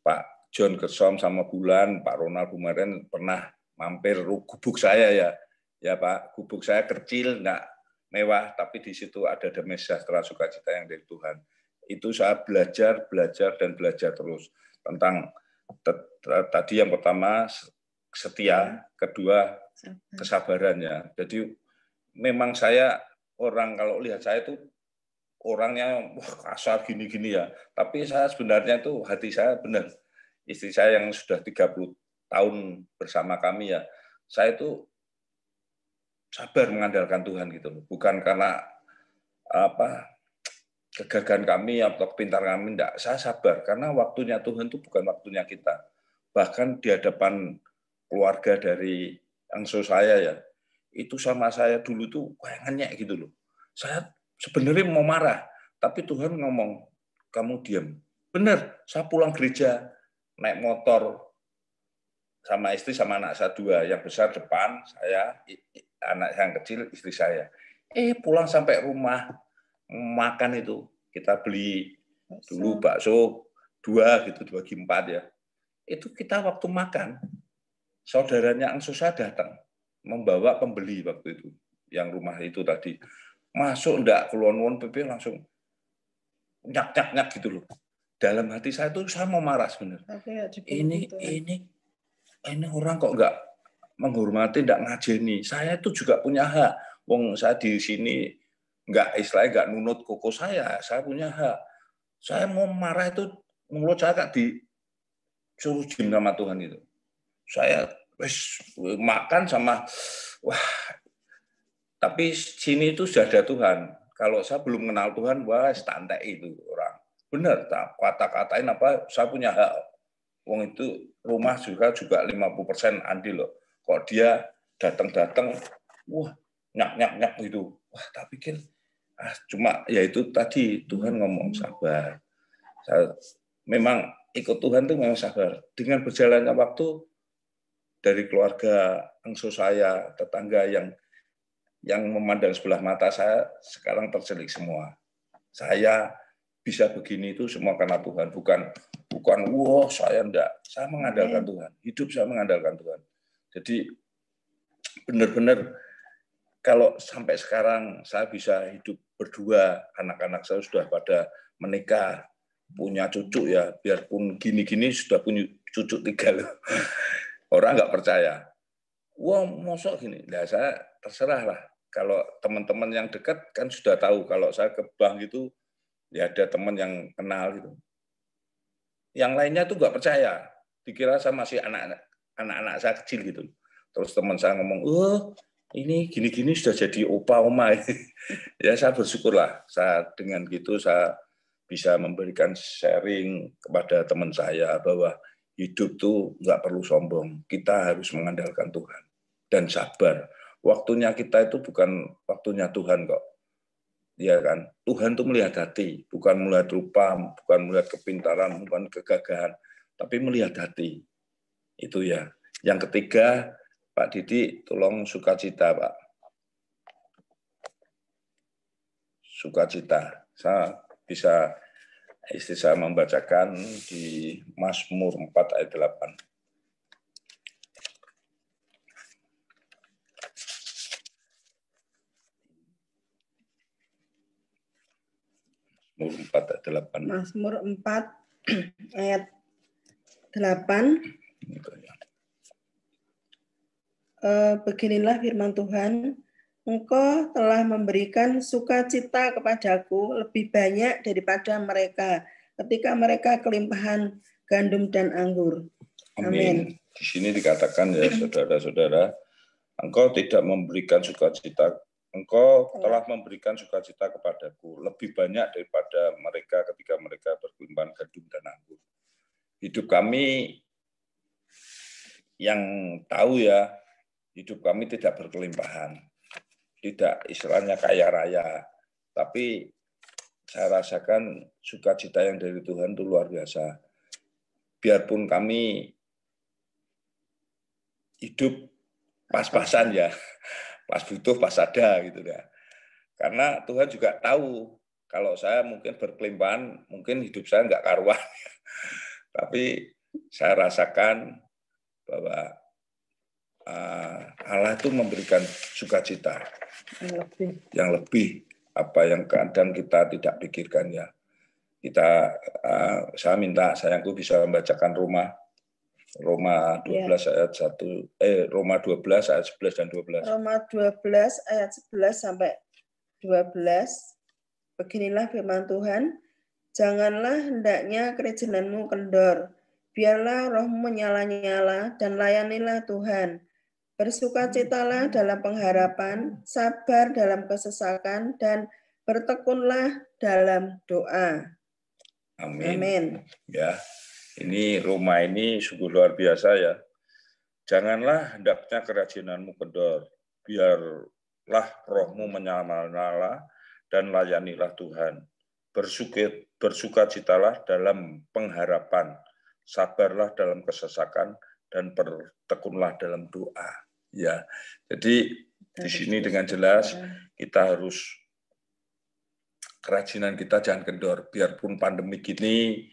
Pak John Kesom sama Bulan, Pak Ronald kemarin pernah mampir gubuk saya ya Pak, gubuk saya kecil, enggak mewah, tapi di situ ada damai sejahtera sukacita yang dari Tuhan. Itu saya belajar terus tentang tadi yang pertama setia, kedua kesabarannya. Jadi memang saya orang kalau lihat saya itu orangnya kasar gini-gini ya, tapi saya sebenarnya itu hati saya benar. Istri saya yang sudah 30 tahun bersama kami ya, saya itu sabar mengandalkan Tuhan gitu loh. Bukan karena kegagahan kami atau kepintaran kami, enggak. Saya sabar karena waktunya Tuhan itu bukan waktunya kita. Bahkan di hadapan keluarga dari angso saya ya, itu sama saya dulu tuh kayak ngenyek gitu loh. Saya sebenarnya mau marah, tapi Tuhan ngomong, kamu diam. Benar, saya pulang gereja, naik motor sama istri sama anak saya 2, yang besar depan, saya, anak yang kecil istri saya. Pulang sampai rumah, makan itu, kita beli dulu bakso 2 gitu, 2 4 ya. Itu kita waktu makan, saudaranya angso saya datang, membawa pembeli waktu itu, yang rumah itu tadi. Masuk enggak, keluar-keluar PP langsung nyak-nyak gitu loh. Dalam hati saya tuh saya mau marah sebenarnya. Ini orang kok enggak menghormati, enggak ngajeni. Saya itu juga punya hak. Wong saya di sini enggak istilahnya enggak nunut koko saya punya hak. Saya mau marah itu mulut saya di suruh jin sama Tuhan itu. saya wis makan sama wah, tapi sini itu sudah ada Tuhan. Kalau saya belum kenal Tuhan, wah standar itu orang. Benar, kata-katain apa, saya punya hak. Wong itu rumah juga 50% andil loh. Kok dia datang-datang, wah nyak gitu. Wah tak pikir, cuma ya itu tadi Tuhan ngomong sabar. Saya memang ikut Tuhan itu memang sabar. Dengan berjalannya waktu dari keluarga engso saya, tetangga yang memandang sebelah mata saya sekarang tercelik semua. Saya bisa begini itu semua karena Tuhan, bukan wah saya enggak. Saya mengandalkan Tuhan. Hidup saya mengandalkan Tuhan. Jadi benar-benar kalau sampai sekarang saya bisa hidup berdua, anak-anak saya sudah pada menikah, punya cucu ya, biarpun gini-gini sudah punya cucu 3 loh. Orang nggak percaya. Wah, mosok gini. Nah, saya terserah lah. Kalau teman-teman yang dekat kan sudah tahu kalau saya ke bank itu ya ada teman yang kenal gitu. Yang lainnya tuh nggak percaya. Dikira saya masih anak-anak saya kecil gitu. Terus teman saya ngomong, ini gini-gini sudah jadi opa oma. Ya saya bersyukurlah. Saya dengan gitu saya bisa memberikan sharing kepada teman saya bahwa hidup tuh nggak perlu sombong. Kita harus mengandalkan Tuhan dan sabar. Waktunya kita itu bukan waktunya Tuhan kok. Ya kan? Tuhan tuh melihat hati, bukan melihat rupa, bukan melihat kepintaran, bukan kegagahan, tapi melihat hati. Itu ya. Yang ketiga, Pak Didi, tolong sukacita, Pak. Sukacita. Saya bisa istri saya membacakan di Mazmur 4 ayat 8. Mazmur 4 ayat 8. Beginilah firman Tuhan, Engkau telah memberikan sukacita kepadaku lebih banyak daripada mereka ketika mereka kelimpahan gandum dan anggur. Amin. Di sini dikatakan ya saudara-saudara, Engkau tidak memberikan sukacita, Engkau telah memberikan sukacita kepadaku lebih banyak daripada mereka ketika mereka berkelimpahan gandum dan anggur. Hidup kami yang tahu ya, hidup kami tidak berkelimpahan, tidak istilahnya kaya raya, tapi saya rasakan sukacita yang dari Tuhan itu luar biasa. Biarpun kami hidup pas-pasan ya, pas butuh pas ada gitu ya. Karena Tuhan juga tahu kalau saya mungkin berkelimpahan, mungkin hidup saya nggak karuan. Tapi saya rasakan bahwa Allah itu memberikan sukacita yang lebih apa yang kadang kita tidak pikirkan ya. Saya minta sayangku bisa membacakan Roma 12 ayat 1 Roma 12 ayat 11 dan 12. Roma 12 ayat 11 sampai 12. Beginilah firman Tuhan, janganlah hendaknya kerijenanmu kendor, biarlah rohmu menyala-nyala dan layanilah Tuhan. Bersukacitalah dalam pengharapan, sabar dalam kesesakan, dan bertekunlah dalam doa. Amin. Amin. Ya, ini Roma ini sungguh luar biasa ya. Janganlah hendaknya kerajinanmu kendor, biarlah rohmu menyala-nyala dan layanilah Tuhan. Bersukacitalah dalam pengharapan, sabarlah dalam kesesakan, dan bertekunlah dalam doa. Ya, jadi di sini dengan jelas kita harus kerajinan kita jangan kendor. Biarpun pandemi gini,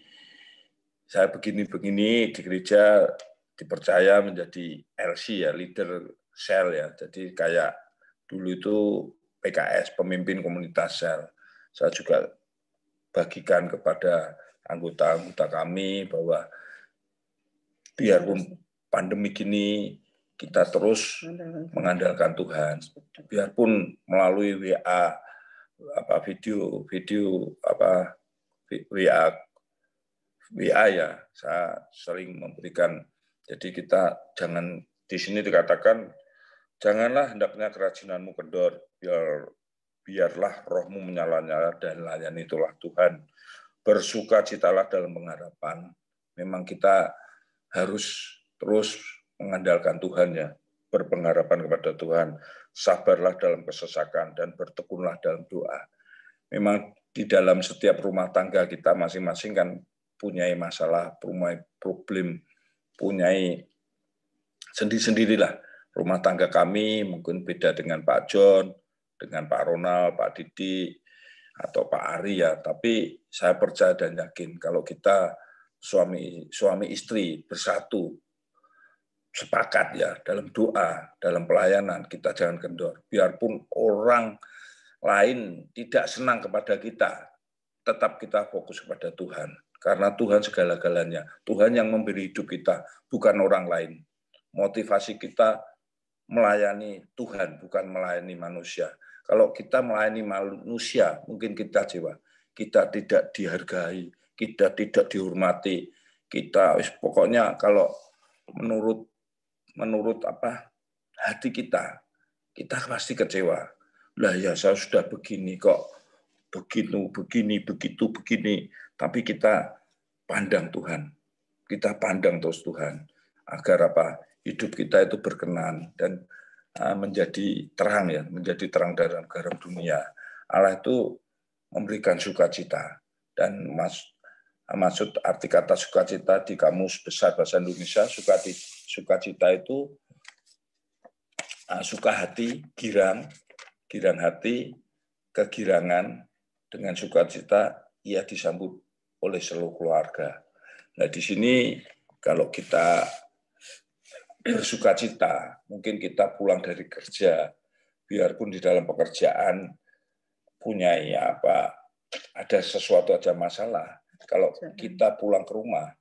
saya begini-begini di gereja dipercaya menjadi LC ya, leader sel ya. Jadi kayak dulu itu PKS, pemimpin komunitas sel. Saya juga bagikan kepada anggota-anggota kami bahwa biarpun pandemi gini kita terus mengandalkan Tuhan. Biarpun melalui WA video WA ya, saya sering memberikan Jadi kita jangan, di sini dikatakan, janganlah hendaknya kerajinanmu kendor, biarlah rohmu menyala-nyala dan layani itulah Tuhan. Bersukacitalah dalam pengharapan. Memang kita harus terus mengandalkan Tuhan ya, berpengharapan kepada Tuhan, sabarlah dalam kesesakan dan bertekunlah dalam doa. Memang di dalam setiap rumah tangga kita masing-masing kan punya masalah, punya problem, punya sendiri-sendirilah. Rumah tangga kami mungkin beda dengan Pak John, dengan Pak Ronald, Pak Didi, atau Pak Ari ya. Tapi saya percaya dan yakin kalau kita suami istri bersatu, sepakat ya dalam doa, dalam pelayanan, kita jangan kendor. Biarpun orang lain tidak senang kepada kita, tetap kita fokus kepada Tuhan. Karena Tuhan segala-galanya. Tuhan yang memberi hidup kita, bukan orang lain. Motivasi kita melayani Tuhan, bukan melayani manusia. Kalau kita melayani manusia, mungkin kita kecewa. Kita tidak dihargai, kita tidak dihormati. Kita pokoknya kalau menurut hati kita pasti kecewa. Lah ya saya sudah begini kok, begini, begitu, begini. Tapi kita pandang Tuhan. Kita pandang terus Tuhan. Agar hidup kita itu berkenan dan menjadi terang ya, menjadi terang dalam garam dunia. Allah itu memberikan sukacita, dan maksud arti kata sukacita di Kamus Besar Bahasa Indonesia, sukacita itu suka hati, girang hati, kegirangan. Dengan sukacita ia disambut oleh seluruh keluarga. Nah di sini kalau kita bersukacita, mungkin kita pulang dari kerja, biarpun di dalam pekerjaan punya ada sesuatu aja masalah. Kalau kita pulang ke rumah,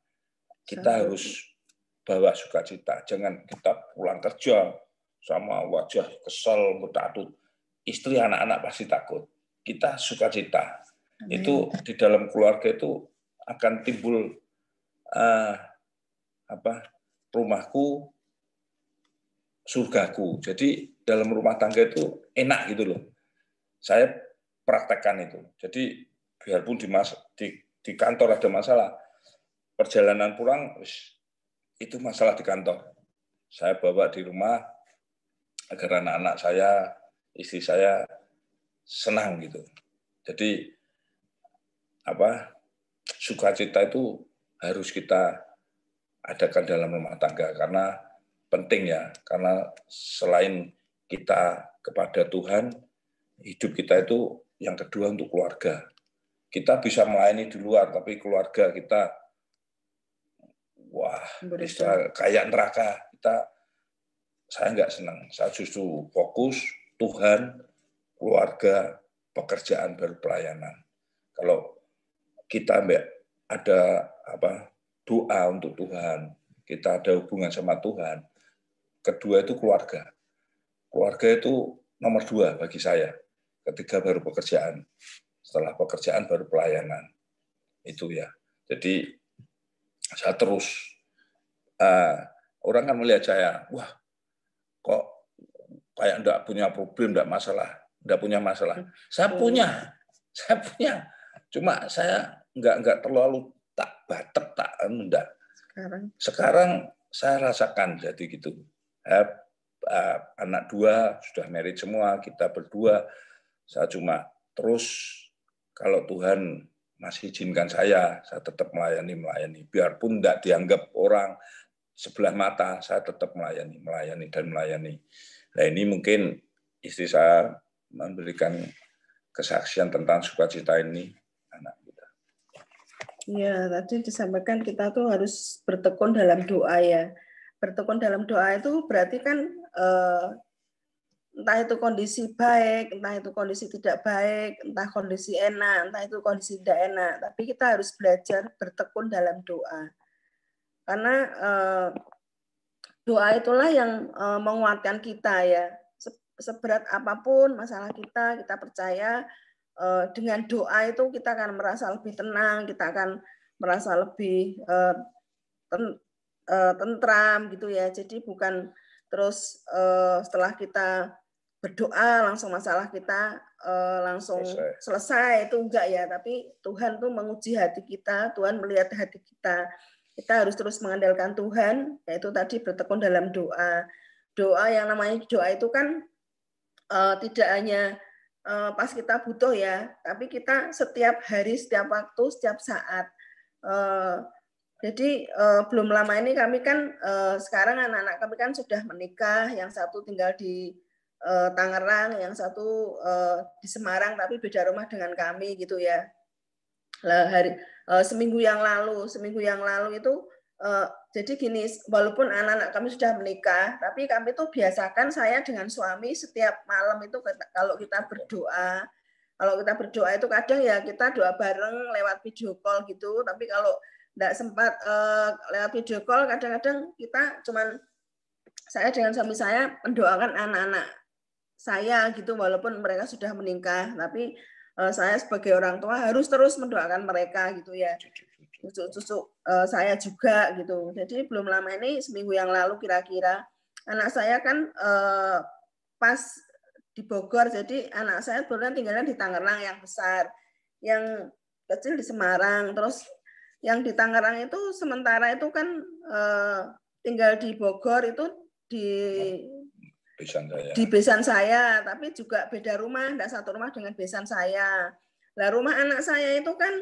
kita harus bawa sukacita. Jangan kita pulang kerja sama wajah kesel, bertatut. Istri, anak-anak pasti takut. Kita sukacita. Itu di dalam keluarga itu akan timbul rumahku surgaku. Jadi dalam rumah tangga itu enak gitu loh. Saya praktekkan itu. Jadi biarpun di kantor ada masalah, perjalanan pulang itu masalah di kantor. Saya bawa di rumah agar anak-anak saya, istri saya senang gitu. Jadi sukacita itu harus kita adakan dalam rumah tangga karena penting ya, karena selain kita kepada Tuhan, hidup kita itu yang kedua untuk keluarga. Kita bisa melayani di luar, tapi keluarga kita, bisa kayak neraka. Saya nggak senang. Saya justru fokus Tuhan, keluarga, pekerjaan, baru pelayanan. Kalau kita ada doa untuk Tuhan, kita ada hubungan sama Tuhan. Kedua itu keluarga. Keluarga itu nomor 2 bagi saya. Ketiga baru pekerjaan. Setelah pekerjaan baru pelayanan. Itu ya. Jadi saya terus, orang kan melihat saya, wah kok kayak enggak punya problem, enggak punya masalah. Saya punya. Cuma saya enggak terlalu enggak. Sekarang saya rasakan jadi gitu. Anak 2 sudah married semua, kita berdua. Saya cuma terus kalau Tuhan masih izinkan saya tetap melayani. Biarpun enggak dianggap orang sebelah mata, saya tetap melayani. Nah ini mungkin istri saya memberikan kesaksian tentang sukacita ini. Anak kita. Iya, tadi disampaikan kita tuh harus bertekun dalam doa ya. Bertekun dalam doa itu berarti kan entah itu kondisi baik, entah itu kondisi tidak baik, entah kondisi enak, entah itu kondisi tidak enak. Tapi kita harus belajar bertekun dalam doa. Karena doa itulah yang menguatkan kita ya. Seberat apapun masalah kita percaya dengan doa itu kita akan merasa lebih tenang, kita akan merasa lebih tentram gitu ya. Jadi bukan terus setelah kita berdoa langsung masalah kita langsung selesai, itu enggak ya. Tapi Tuhan tuh menguji hati kita, Tuhan melihat hati kita. Kita harus terus mengandalkan Tuhan, yaitu tadi bertekun dalam doa. Doa yang namanya doa itu kan tidak hanya pas kita butuh ya, tapi kita setiap hari, setiap waktu, setiap saat. Jadi belum lama ini kami kan sekarang anak-anak kami kan sudah menikah, yang satu tinggal di Tangerang, yang satu di Semarang, tapi beda rumah dengan kami gitu ya. Lah seminggu yang lalu itu jadi gini, walaupun anak-anak kami sudah menikah, tapi kami tuh biasakan saya dengan suami setiap malam itu kalau kita berdoa itu kadang ya kita doa bareng lewat video call gitu, tapi kalau tidak sempat lewat video call, kadang-kadang kita saya dengan suami saya mendoakan anak-anak saya gitu, walaupun mereka sudah menikah, tapi saya sebagai orang tua harus terus mendoakan mereka gitu ya. Cucu saya juga gitu. Jadi belum lama ini, seminggu yang lalu kira-kira, anak saya kan pas di Bogor, jadi anak saya kebetulan tinggalnya di Tangerang yang besar, yang kecil di Semarang. Terus yang di Tangerang itu sementara itu kan tinggal di Bogor itu di besan saya, tapi juga beda rumah, tidak satu rumah dengan besan saya. Nah, rumah anak saya itu kan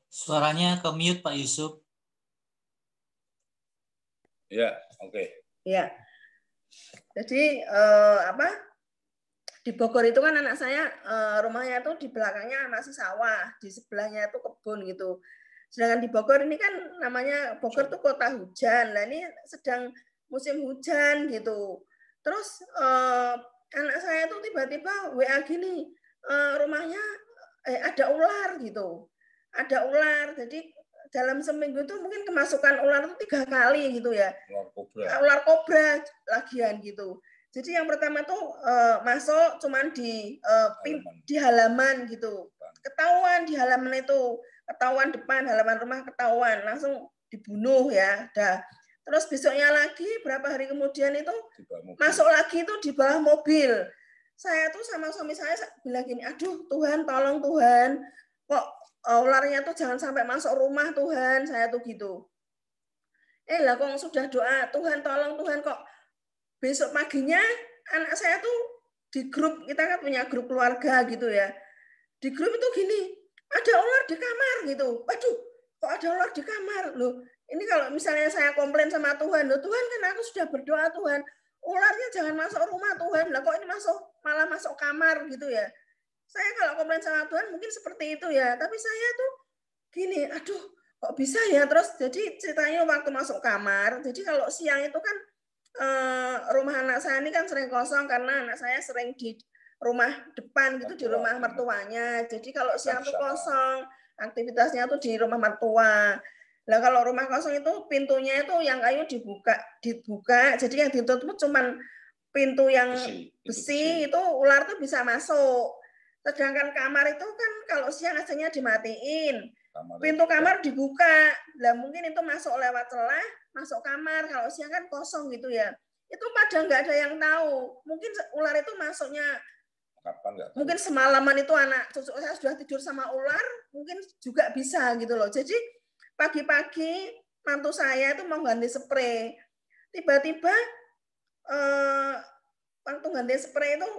suaranya ke mute Pak Yusuf. Ya, oke. Ya. Jadi di Bogor itu kan anak saya rumahnya itu di belakangnya masih sawah, di sebelahnya itu kebun gitu. Sedangkan di Bogor ini kan namanya Bogor tuh kota hujan. Nah ini sedang musim hujan gitu. Terus anak saya tuh tiba-tiba WA gini, rumahnya ada ular gitu. Ada ular. Jadi dalam seminggu itu mungkin kemasukan ular itu 3 kali gitu ya. Ular kobra lagian gitu. Jadi yang pertama tuh masuk cuman di halaman gitu. Ketahuan di halaman itu, ketahuan depan halaman rumah, ketahuan, langsung dibunuh ya. Dah. Terus besoknya lagi berapa hari kemudian itu masuk lagi itu di bawah mobil. Saya tuh sama suami saya bilang gini, aduh Tuhan, tolong Tuhan, kok ularnya tuh jangan sampai masuk rumah Tuhan, saya tuh gitu. Lah kok sudah doa, Tuhan tolong Tuhan, kok besok paginya anak saya tuh di grup, kita kan punya grup keluarga gitu ya. Di grup itu gini, ada ular di kamar gitu. Waduh, kok ada ular di kamar? Loh, ini kalau misalnya saya komplain sama Tuhan, loh Tuhan kan aku sudah berdoa Tuhan, ularnya jangan masuk rumah Tuhan. Lah kok ini malah masuk kamar gitu ya. Saya kalau komplain sama Tuhan mungkin seperti itu ya, tapi saya tuh gini, aduh kok bisa ya. Terus jadi ceritanya waktu masuk kamar, jadi kalau siang itu kan rumah anak saya ini kan sering kosong karena anak saya sering di rumah depan gitu, di rumah mertuanya. Jadi kalau siang tuh kosong, aktivitasnya tuh di rumah mertua. Nah kalau rumah kosong itu pintunya itu yang kayu dibuka, jadi yang ditutup cuma pintu yang besi itu ular tuh bisa masuk. Sedangkan kamar itu kan kalau siang aslinya dimatiin, pintu kamar dibuka. Lah mungkin itu masuk lewat celah, masuk kamar. Kalau siang kan kosong gitu ya. Itu padahal nggak ada yang tahu. Mungkin ular itu masuknya mungkin semalaman itu anak cucu saya sudah tidur sama ular, mungkin juga bisa gitu loh. Jadi pagi-pagi mantu saya itu mau ganti spray. Tiba-tiba waktu ganti spray itu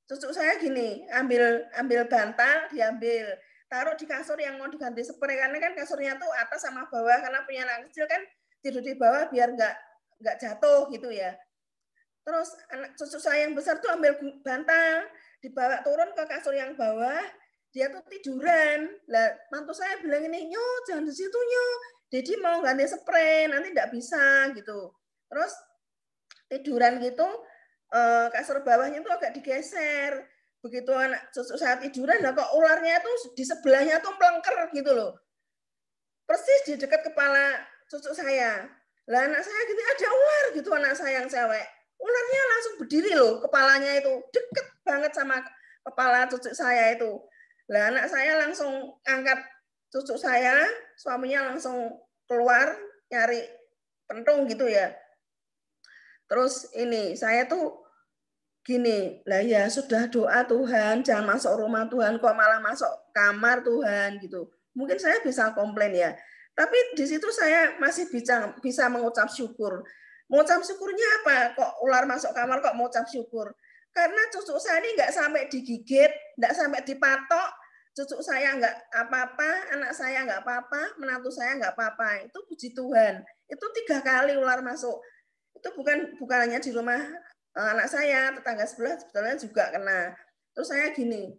cucu saya gini, ambil bantal, diambil, taruh di kasur yang mau diganti spray, karena kan kasurnya tuh atas sama bawah, karena punya anak kecil kan tidur di bawah biar nggak jatuh gitu ya. Terus anak cucu saya yang besar tuh ambil bantal, dibawa turun ke kasur yang bawah, dia tuh tiduran. Lah mantu saya bilang ini, "Nyo, jangan di situ, Nyo. Dedi mau ganti spray, nanti nggak bisa gitu." Terus tiduran gitu, kasur bawahnya tuh agak digeser. Begitu anak cucu saya tiduran, lah kok ularnya tuh di sebelahnya tuh melengker gitu loh. Persis di dekat kepala cucu saya. Lah anak saya gini, ada ular anak saya yang cewek, ularnya langsung berdiri loh, kepalanya itu deket banget sama kepala cucu saya itu. Lah anak saya langsung angkat cucu saya, suaminya langsung keluar nyari pentung gitu ya. Terus ini saya tuh gini, lah ya sudah doa Tuhan, jangan masuk rumah Tuhan, kok malah masuk kamar Tuhan gitu. Mungkin saya bisa komplain ya, tapi di situ saya masih bisa mengucap syukur. Mengucap syukurnya apa? Kok ular masuk kamar kok mengucap syukur? Karena cucu saya ini nggak sampai digigit, nggak sampai dipatok, cucu saya nggak apa-apa, anak saya nggak apa-apa, menantu saya nggak apa-apa. Itu puji Tuhan. Itu 3 kali ular masuk. Itu bukan hanya di rumah anak saya, tetangga sebelah sebetulnya juga kena. Terus saya gini,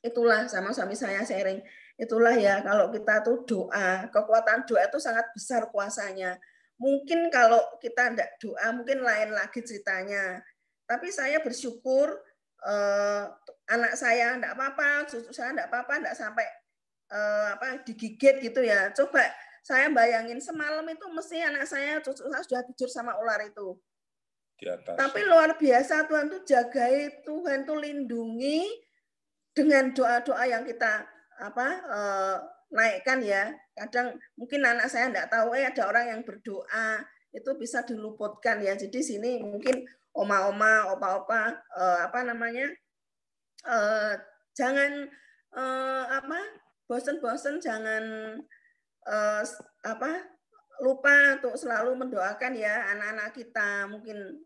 itulah sama suami saya sharing, itulah ya kalau kita tuh doa, kekuatan doa itu sangat besar kuasanya. Mungkin kalau kita tidak doa, mungkin lain lagi ceritanya. Tapi saya bersyukur anak saya tidak apa-apa, cucu saya tidak apa-apa, tidak sampai digigit gitu ya. Coba saya bayangin semalam itu mesti anak saya, cucu saya sudah tidur sama ular itu. Di atas. Tapi luar biasa Tuhan tuh jagai, Tuhan tuh lindungi dengan doa-doa yang kita naikkan ya. Kadang mungkin anak saya enggak tahu ada orang yang berdoa itu bisa diluputkan ya. Jadi sini mungkin oma-oma, opa-opa jangan bosen-bosen, jangan lupa untuk selalu mendoakan ya anak-anak kita, mungkin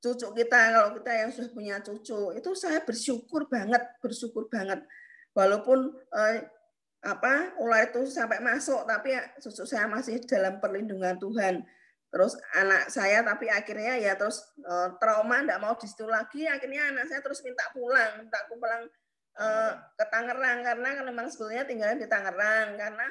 cucu kita, kalau kita yang sudah punya cucu, itu saya bersyukur banget. Walaupun ular itu sampai masuk, tapi cucu saya masih dalam perlindungan Tuhan. Terus anak saya, tapi akhirnya ya terus trauma, enggak mau di situ lagi. Akhirnya anak saya terus minta pulang ke Tangerang, karena memang sebetulnya tinggalnya di Tangerang, karena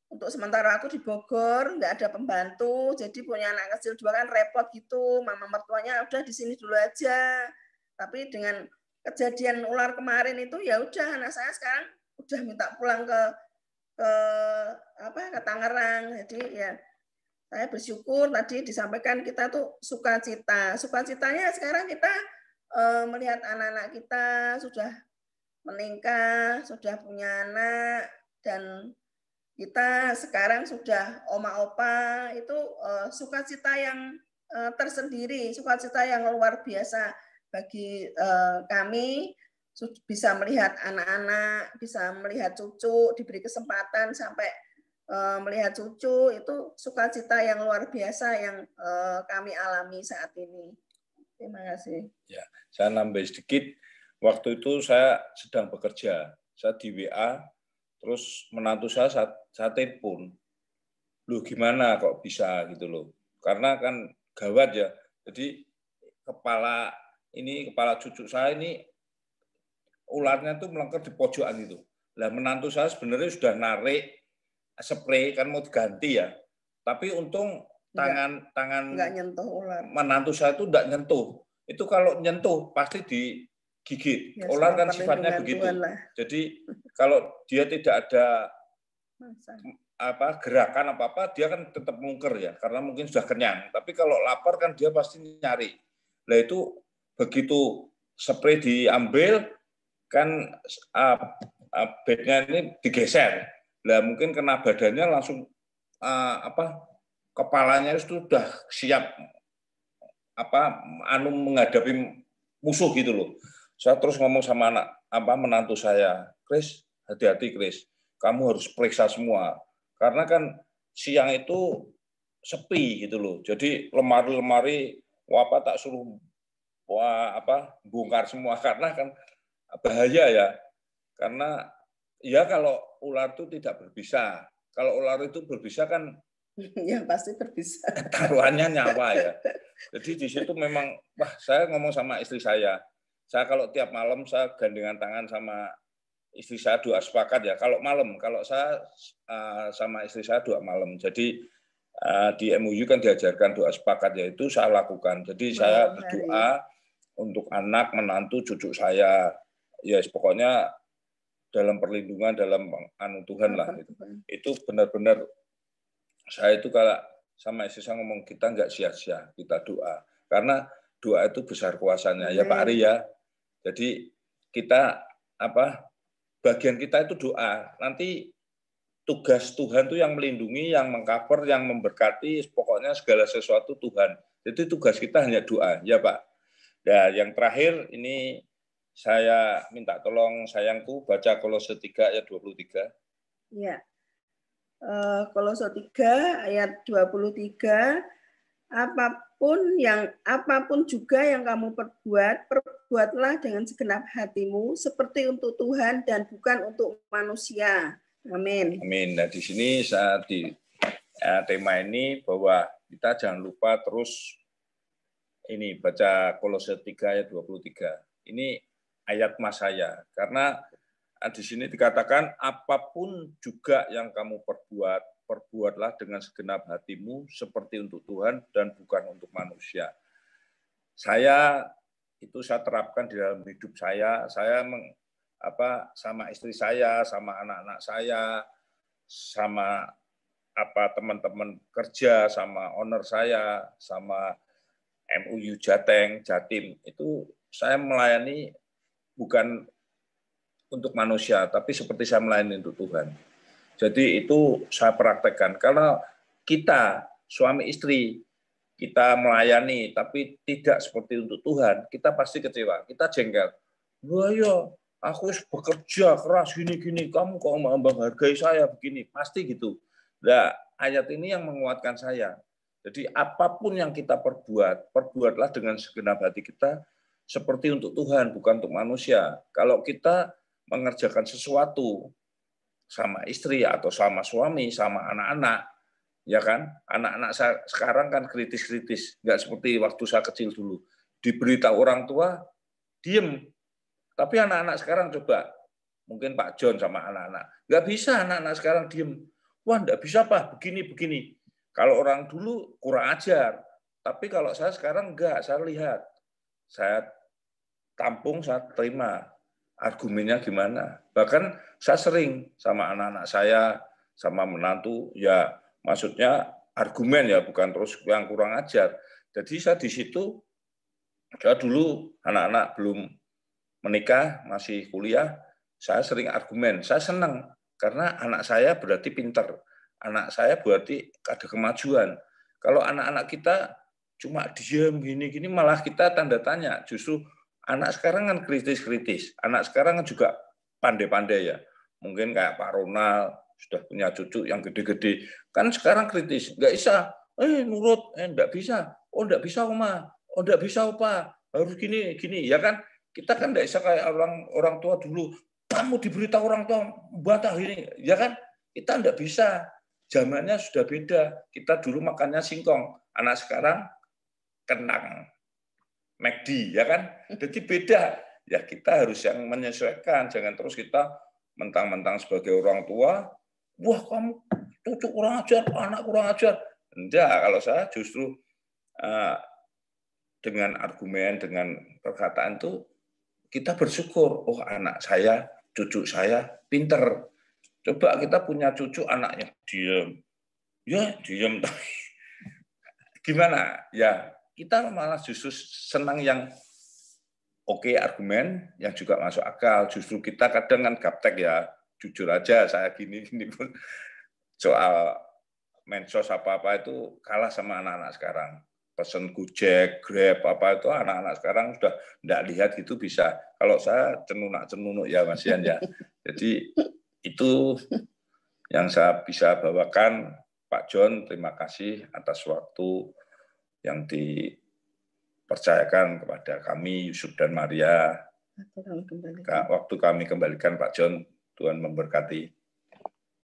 untuk sementara aku di Bogor, nggak ada pembantu, jadi punya anak kecil 2 kan repot gitu. Mama mertuanya udah di sini dulu aja. Tapi dengan kejadian ular kemarin itu ya udah anak saya sekarang udah minta pulang ke Tangerang. Jadi ya saya bersyukur tadi disampaikan kita tuh sukacita. Sukacitanya sekarang kita melihat anak-anak kita sudah menikah, sudah punya anak, dan kita sekarang sudah oma opa, itu sukacita yang tersendiri, sukacita yang luar biasa bagi kami, bisa melihat anak-anak, bisa melihat cucu, diberi kesempatan sampai melihat cucu, itu sukacita yang luar biasa yang kami alami saat ini. Terima kasih. Ya, saya nambah sedikit. Waktu itu saya sedang bekerja, saya di WA. Terus menantu saya telepon, loh gimana kok bisa gitu loh, karena kan gawat ya. Jadi kepala cucu saya ini ularnya tuh melengker di pojokan itu. Lah menantu saya sebenarnya sudah narik spray kan mau diganti ya, tapi untung tangan nggak nyentuh ular. Menantu saya itu enggak nyentuh. Itu kalau nyentuh pasti digigit. Ya, ular kan sifatnya begitu. Jadi kalau dia tidak ada gerakan apa-apa, dia kan tetap mungker ya, karena mungkin sudah kenyang. Tapi kalau lapar kan dia pasti nyari. Nah itu begitu spray diambil, kan bednya ini digeser. Nah mungkin kena badannya langsung kepalanya itu sudah siap menghadapi musuh gitu loh. Saya terus ngomong sama menantu saya, Chris, hati-hati Chris, kamu harus periksa semua. Karena kan siang itu sepi gitu loh. Jadi lemari-lemari tak suruh bongkar semua, karena kan bahaya ya. Karena ya kalau ular itu tidak berbisa. Kalau ular itu berbisa kan ya pasti berbisa. Taruhannya nyawa ya. Jadi di situ memang saya ngomong sama istri saya kalau tiap malam saya gandengan tangan sama istri saya, doa sepakat ya. Kalau malam, kalau saya sama istri saya doa malam. Jadi di MUU kan diajarkan doa sepakat, yaitu saya lakukan. Jadi saya berdoa untuk anak, menantu, cucu saya. Ya pokoknya dalam perlindungan, dalam Tuhan lah. Itu benar-benar saya itu kalau sama istri saya ngomong, kita nggak sia-sia, kita doa. Karena doa itu besar kuasanya, ya Pak Ari ya. Jadi kita bagian kita itu doa. Nanti tugas Tuhan itu yang melindungi, yang mengcover, yang memberkati, pokoknya segala sesuatu Tuhan. Jadi tugas kita hanya doa, ya Pak. Dan yang terakhir ini saya minta tolong sayangku baca Kolose 3 ayat 23. Ya. Kolose 3 ayat 23, apapun juga yang kamu perbuatlah dengan segenap hatimu seperti untuk Tuhan dan bukan untuk manusia. Amin. Amin. Nah, di sini tema ini bahwa kita jangan lupa terus ini baca Kolose 3 ayat 23. Ini ayat mas saya, karena di sini dikatakan apapun juga yang kamu perbuatlah dengan segenap hatimu seperti untuk Tuhan dan bukan untuk manusia. Saya terapkan di dalam hidup saya sama istri saya, sama anak-anak saya, sama teman-teman kerja, sama owner saya, sama MUU Jateng, Jatim, itu saya melayani bukan untuk manusia, tapi seperti saya melayani untuk Tuhan. Jadi itu saya praktekkan. Karena kita, suami istri, kita melayani, tapi tidak seperti untuk Tuhan, kita pasti kecewa, kita jengkel. Wah ya, aku bekerja keras gini-gini, kamu kok menghargai saya begini, pasti gitu. Nah, ayat ini yang menguatkan saya. Jadi apapun yang kita perbuatlah dengan segenap hati kita, seperti untuk Tuhan, bukan untuk manusia. Kalau kita mengerjakan sesuatu sama istri atau sama suami, sama anak-anak, ya kan? Anak-anak saya sekarang kan kritis-kritis, nggak seperti waktu saya kecil dulu. Diberitahu orang tua, diem. Tapi anak-anak sekarang coba, mungkin Pak John sama anak-anak, nggak bisa anak-anak sekarang diem. Wah, nggak bisa Pak, begini. Kalau orang dulu kurang ajar, tapi kalau saya sekarang nggak, saya lihat, saya tampung, saya terima. Argumennya gimana? Bahkan saya sering sama anak-anak saya, sama menantu, ya maksudnya argumen ya, bukan terus yang kurang ajar. Jadi saya di situ, saya dulu anak-anak belum menikah, masih kuliah, saya sering argumen. Saya senang, karena anak saya berarti pinter. Anak saya berarti ada kemajuan. Kalau anak-anak kita cuma diam gini-gini, malah kita tanda tanya. Justru anak sekarang kan kritis-kritis. Anak sekarang kan juga pandai-pandai ya. Mungkin kayak Pak Ronald sudah punya cucu yang gede-gede. Kan sekarang kritis. Nggak bisa. Nurut. Nggak bisa. Oh, nggak bisa, Oma. Oh, nggak bisa, Opa. Harus gini. Ya kan? Kita kan nggak bisa kayak orang tua dulu. Kamu diberitahu orang tua, bantah ini. Ya kan? Kita nggak bisa. Zamannya sudah beda. Kita dulu makannya singkong. Anak sekarang kenang. McD, ya kan? Jadi beda. Ya kita harus yang menyesuaikan. Jangan terus kita mentang-mentang sebagai orang tua, wah kamu cucu kurang ajar, anak kurang ajar. Enggak, kalau saya justru dengan argumen, dengan perkataan itu, kita bersyukur. Oh anak saya, cucu saya pinter. Coba kita punya cucu anaknya diem. Ya diem. Gimana? Ya kita malah justru senang yang oke argumen, yang juga masuk akal. Justru kita kadang kan gaptek ya, jujur aja saya gini pun soal medsos apa-apa itu kalah sama anak-anak sekarang. Pesen Gojek, Grab, apa itu anak-anak sekarang sudah tidak lihat gitu bisa. Kalau saya cenunuk ya Mas Yan ya. Jadi itu yang saya bisa bawakan. Pak John, terima kasih atas waktu yang dipercayakan kepada kami, Yusuf dan Maria. Waktu kami kembalikan Pak John, Tuhan memberkati.